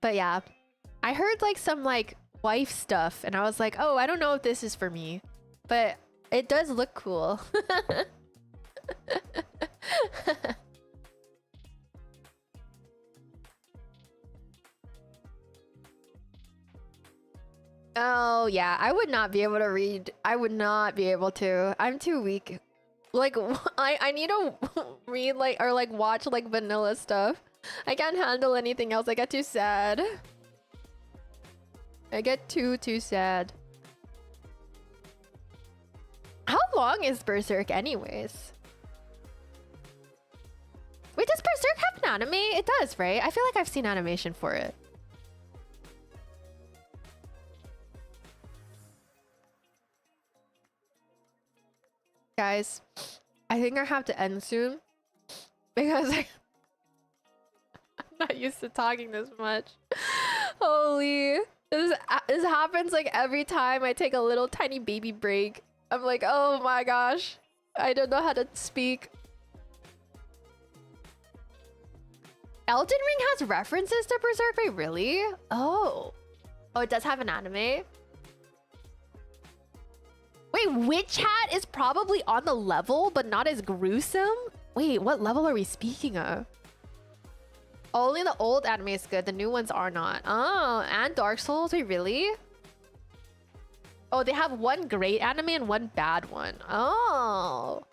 But yeah, I heard like some like wife stuff and I was like, oh, I don't know if this is for me, but it does look cool. Oh yeah, I would not be able to read. I would not be able to. I'm too weak. Like I need to read like or like watch like vanilla stuff. I can't handle anything else. I get too sad. I get too sad. How long is Berserk anyways? Wait, does Berserk have an anime? It does, right? I feel like I've seen animation for it. Guys, I think I have to end soon because I'm not used to talking this much. Holy, this happens like every time I take a little tiny baby break. I'm like, oh my gosh, I don't know how to speak. Elden Ring has references to Berserk? Wait, really? Oh, it does have an anime? Wait, Witch Hat is probably on the level, but not as gruesome? Wait, what level are we speaking of? Only the old anime is good, the new ones are not. Oh, and Dark Souls, wait, really? Oh, they have one great anime and one bad one. Oh.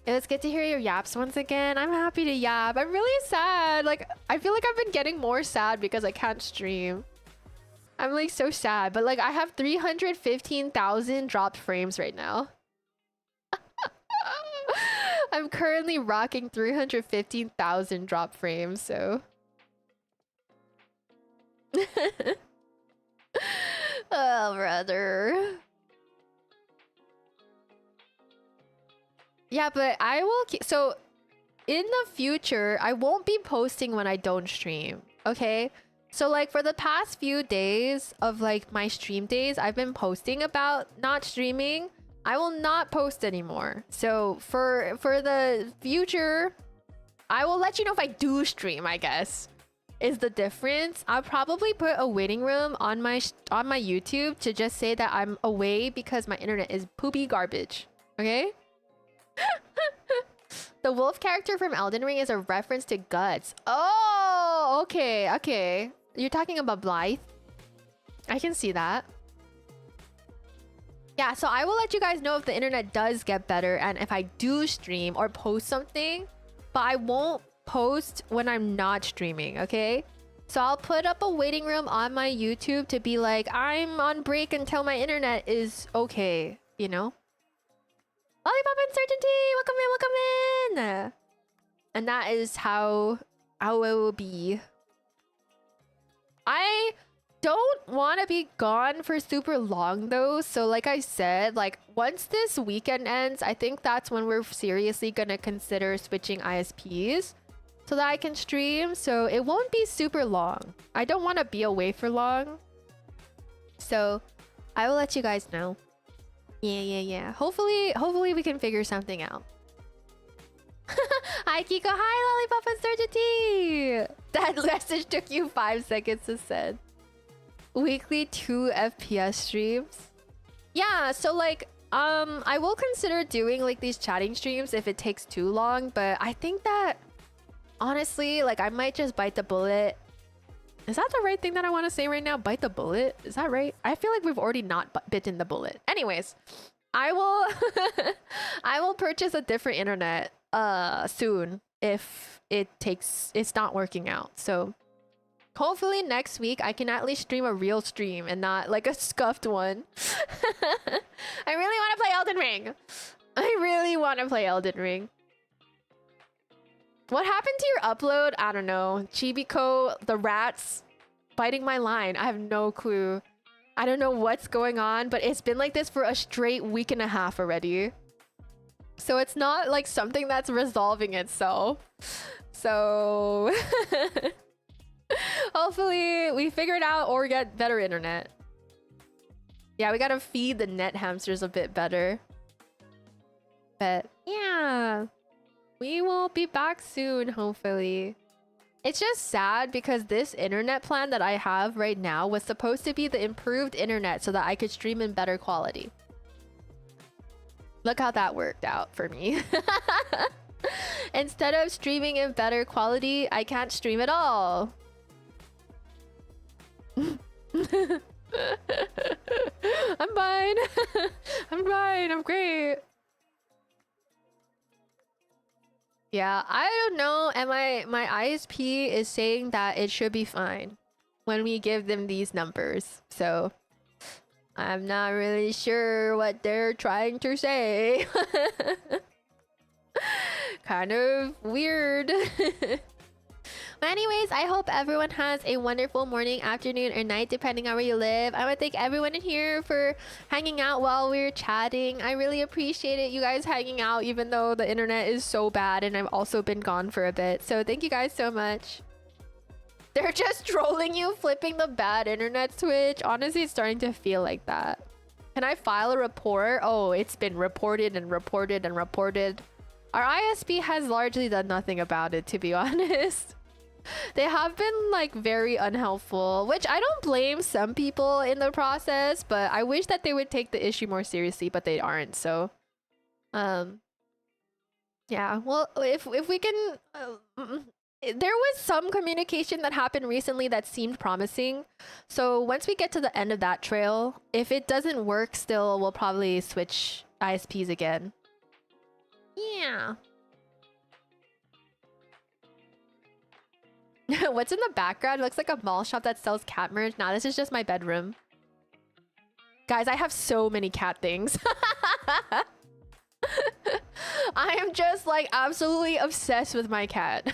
It's good to hear your yaps once again. I'm happy to yap. I'm really sad. Like, I feel like I've been getting more sad because I can't stream. I'm like so sad, but like I have 315,000 dropped frames right now. I'm currently rocking 315,000 drop frames, so. Oh, brother. Yeah, but I will keep, so in the future, I won't be posting when I don't stream, okay? So like for the past few days of like my stream days, I've been posting about not streaming. I will not post anymore. So for the future, I will let you know if I do stream, I guess, is the difference. I'll probably put a waiting room on my YouTube to just say that I'm away because my internet is poopy garbage. Okay? The wolf character from Elden Ring is a reference to Guts. Oh, okay, okay. You're talking about Blythe? I can see that. Yeah, so I will let you guys know if the internet does get better and if I do stream or post something, but I won't post when I'm not streaming, okay? So I'll put up a waiting room on my YouTube to be like, I'm on break until my internet is okay, you know? Lollipop Uncertainty! Welcome in, welcome in! And that is how it will be. I don't want to be gone for super long though, so like I said, like once this weekend ends, I think that's when we're seriously gonna consider switching ISPs so that I can stream, so it won't be super long. I don't want to be away for long, so I will let you guys know. Yeah. Hopefully we can figure something out. Hi Kiko, hi Lollipop Uncertainty! That message took you 5 seconds to send. Weekly 2 FPS streams. Yeah, so like I will consider doing like these chatting streams if it takes too long, but I think that honestly, like I might just bite the bullet. Is that the right thing that I want to say right now? Bite the bullet? Is that right? I feel like we've already not bitten the bullet. Anyways, I will I will purchase a different internet soon if it's not working out. So hopefully next week I can at least stream a real stream and not like a scuffed one. I really want to play Elden Ring. I really want to play Elden Ring. What happened to your upload? I don't know. Chibico, the rats biting my line. I have no clue. I don't know what's going on, but it's been like this for a straight week and a half already. So it's not like something that's resolving itself. So hopefully we figure it out or get better internet. Yeah, we gotta feed the net hamsters a bit better. But yeah. We will be back soon, hopefully. It's just sad because this internet plan that I have right now was supposed to be the improved internet so that I could stream in better quality. Look how that worked out for me. Instead of streaming in better quality, I can't stream at all. I'm fine. I'm fine. I'm great. Yeah, I don't know. And my ISP is saying that it should be fine when we give them these numbers. So I'm not really sure what they're trying to say. Kind of weird. But anyways, I hope everyone has a wonderful morning, afternoon, or night, depending on where you live. I want to thank everyone in here for hanging out while we're chatting. I really appreciate it, you guys hanging out, even though the internet is so bad and I've also been gone for a bit. So thank you guys so much. They're just trolling you, flipping the bad internet switch. Honestly, it's starting to feel like that. Can I file a report? Oh, it's been reported and reported and reported. Our ISP has largely done nothing about it, to be honest. They have been like very unhelpful, which I don't blame some people in the process, but I wish that they would take the issue more seriously, but they aren't. So yeah, well, if we can there was some communication that happened recently that seemed promising. So once we get to the end of that trail, if it doesn't work still, we'll probably switch ISPs again. Yeah. What's in the background? It looks like a mall shop that sells cat merch. Nah, this is just my bedroom. Guys, I have so many cat things. I am just like absolutely obsessed with my cat.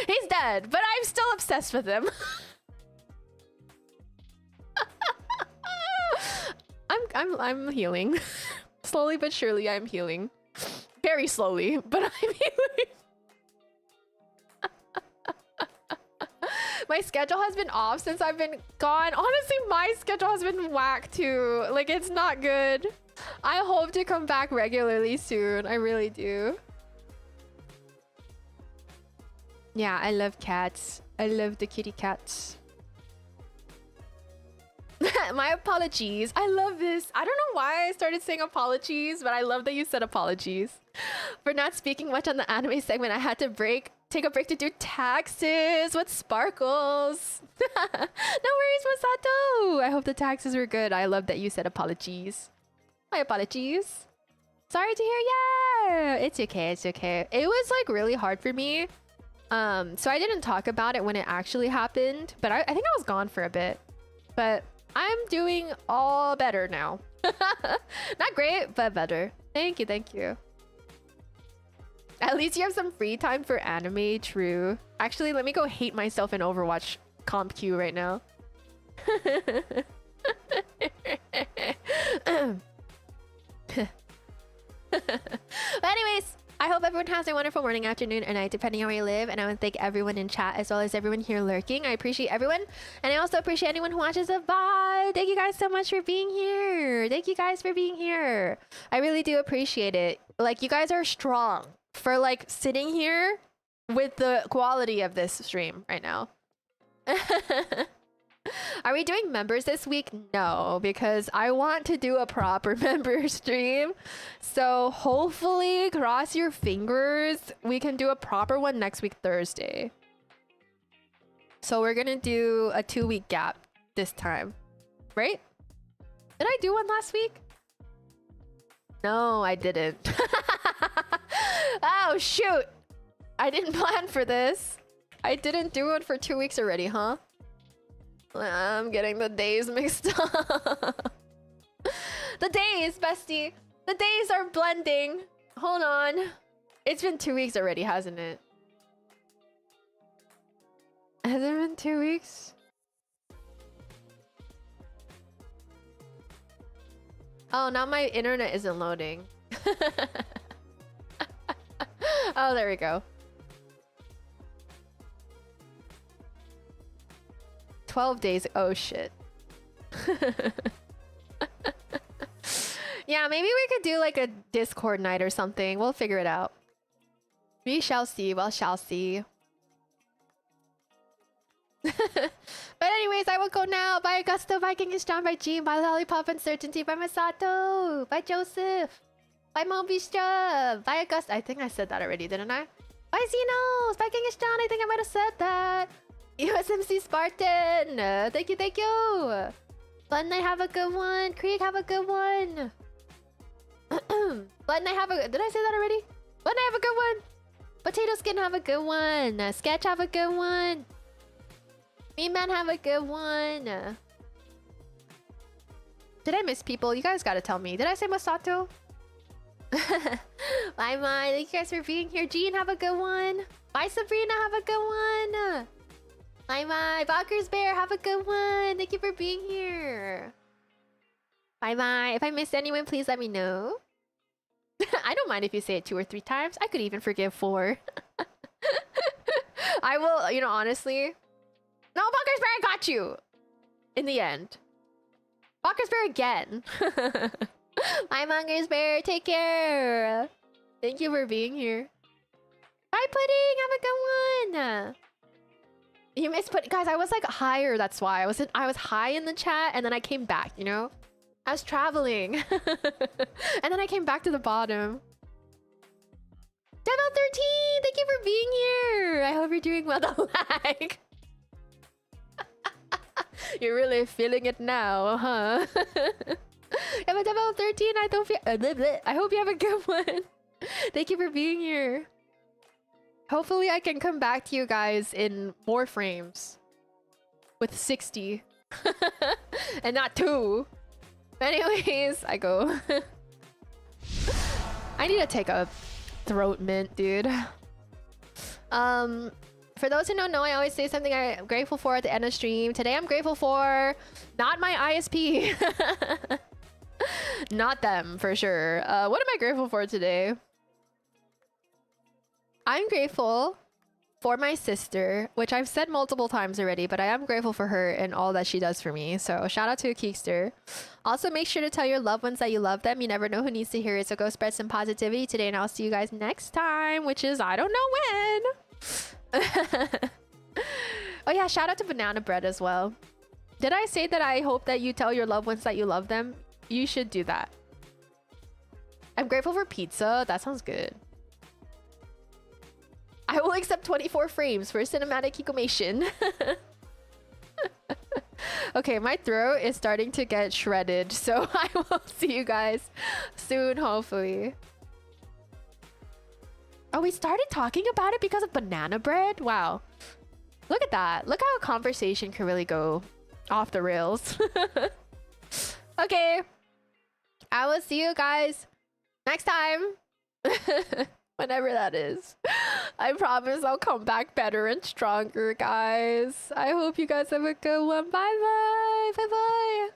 He's dead, but I'm still obsessed with him. I'm healing. Slowly but surely I'm healing. Very slowly, but I'm healing. My schedule has been off since I've been gone. Honestly, my schedule has been whack too. Like, it's not good. I hope to come back regularly soon. I really do. Yeah, I love cats. I love the kitty cats. My apologies. I love this. I don't know why I started saying apologies, but I love that you said apologies. For not speaking much on the anime segment, I had to take a break to do taxes with Sparkles. No worries, Masato. I hope the taxes were good. I love that you said apologies. My apologies. Sorry to hear. Yeah, it's okay. It's okay. It was like really hard for me. So I didn't talk about it when it actually happened, but I think I was gone for a bit. But I'm doing all better now. Not great, but better. Thank you, thank you. At least you have some free time for anime, true. Actually, let me go hate myself in Overwatch comp queue right now. But anyways, I hope everyone has a wonderful morning, afternoon, or night, depending on where you live. And I want to thank everyone in chat as well as everyone here lurking. I appreciate everyone. And I also appreciate anyone who watches the VOD. Thank you guys so much for being here. Thank you guys for being here. I really do appreciate it. Like, you guys are strong for like sitting here with the quality of this stream right now. Are we doing members this week? No, because I want to do a proper member stream. So hopefully, cross your fingers, we can do a proper one next week, Thursday. So we're gonna do a 2-week gap this time, right? Did I do one last week? No, I didn't. Oh, shoot. I didn't plan for this. I didn't do it for 2 weeks already, huh? I'm getting the days mixed up. The days, bestie. The days are blending. Hold on. It's been 2 weeks already, hasn't it? Has it been 2 weeks? Oh, now my internet isn't loading. Oh, there we go. 12 days. Oh, shit. Yeah, maybe we could do like a Discord night or something. We'll figure it out. We shall see. Well, shall see. But anyways, I will go now. Bye, Augusto. Bye, King is John. Bye, Jean. Bye, Lollipop Uncertainty. Bye, Masato. Bye, Joseph. Bye, Mobistra. Bye, Augusto. I think I said that already, didn't I? Bye, Xenos. Bye, King is John. I think I might have said that. USMC Spartan. Thank you, thank you. Blood Knight, have a good one. Krieg, have a good one. Blood Knight, have a... Did I say that already? Blood Knight, have a good one. Potato Skin, have a good one. Sketch, have a good one. Me Man, have a good one. Did I miss people? You guys gotta tell me. Did I say Masato? Bye, Mai. Thank you guys for being here. Jean, have a good one. Bye, Sabrina. Have a good one. Bye, Mai. Bonkers Bear, have a good one. Thank you for being here. Bye, Mai. If I missed anyone, please let me know. I don't mind if you say it 2 or 3 times. I could even forgive 4. I will, you know, honestly. No, Bonkers Bear, I got you. In the end. Bonkers Bear again. Bye, Bonkers Bear. Take care. Thank you for being here. Bye, Pudding. Have a good one. You missed Pudding. Guys, I was like higher. That's why. I was high in the chat and then I came back, you know? I was traveling. And then I came back to the bottom. Devil 13, thank you for being here. I hope you're doing well. The lag. You're really feeling it now, huh? Yeah, but Devil 13, I don't feel... I hope you have a good one. Thank you for being here. Hopefully I can come back to you guys in more frames. With 60. And not 2. Anyways, I go. I need to take a throat mint, dude. For those who don't know, I always say something I'm grateful for at the end of stream. Today I'm grateful for not my ISP. Not them, for sure. What am I grateful for today? I'm grateful for my sister, which I've said multiple times already, but I am grateful for her and all that she does for me. So shout out to a Keekster. Also, make sure to tell your loved ones that you love them. You never know who needs to hear it, so go spread some positivity today, and I'll see you guys next time, which is I don't know when. Oh yeah, shout out to Banana Bread as well. Did I say that I hope that you tell your loved ones that you love them? You should do that. I'm grateful for pizza. That sounds good. I will accept 24 frames for cinematic Kikomation. Okay, my throat is starting to get shredded, so I will see you guys soon, hopefully. Oh, we started talking about it because of Banana Bread? Wow. Look at that. Look how a conversation can really go off the rails. Okay. I will see you guys next time. Whenever that is. I promise I'll come back better and stronger, guys. I hope you guys have a good one. Bye-bye. Bye-bye.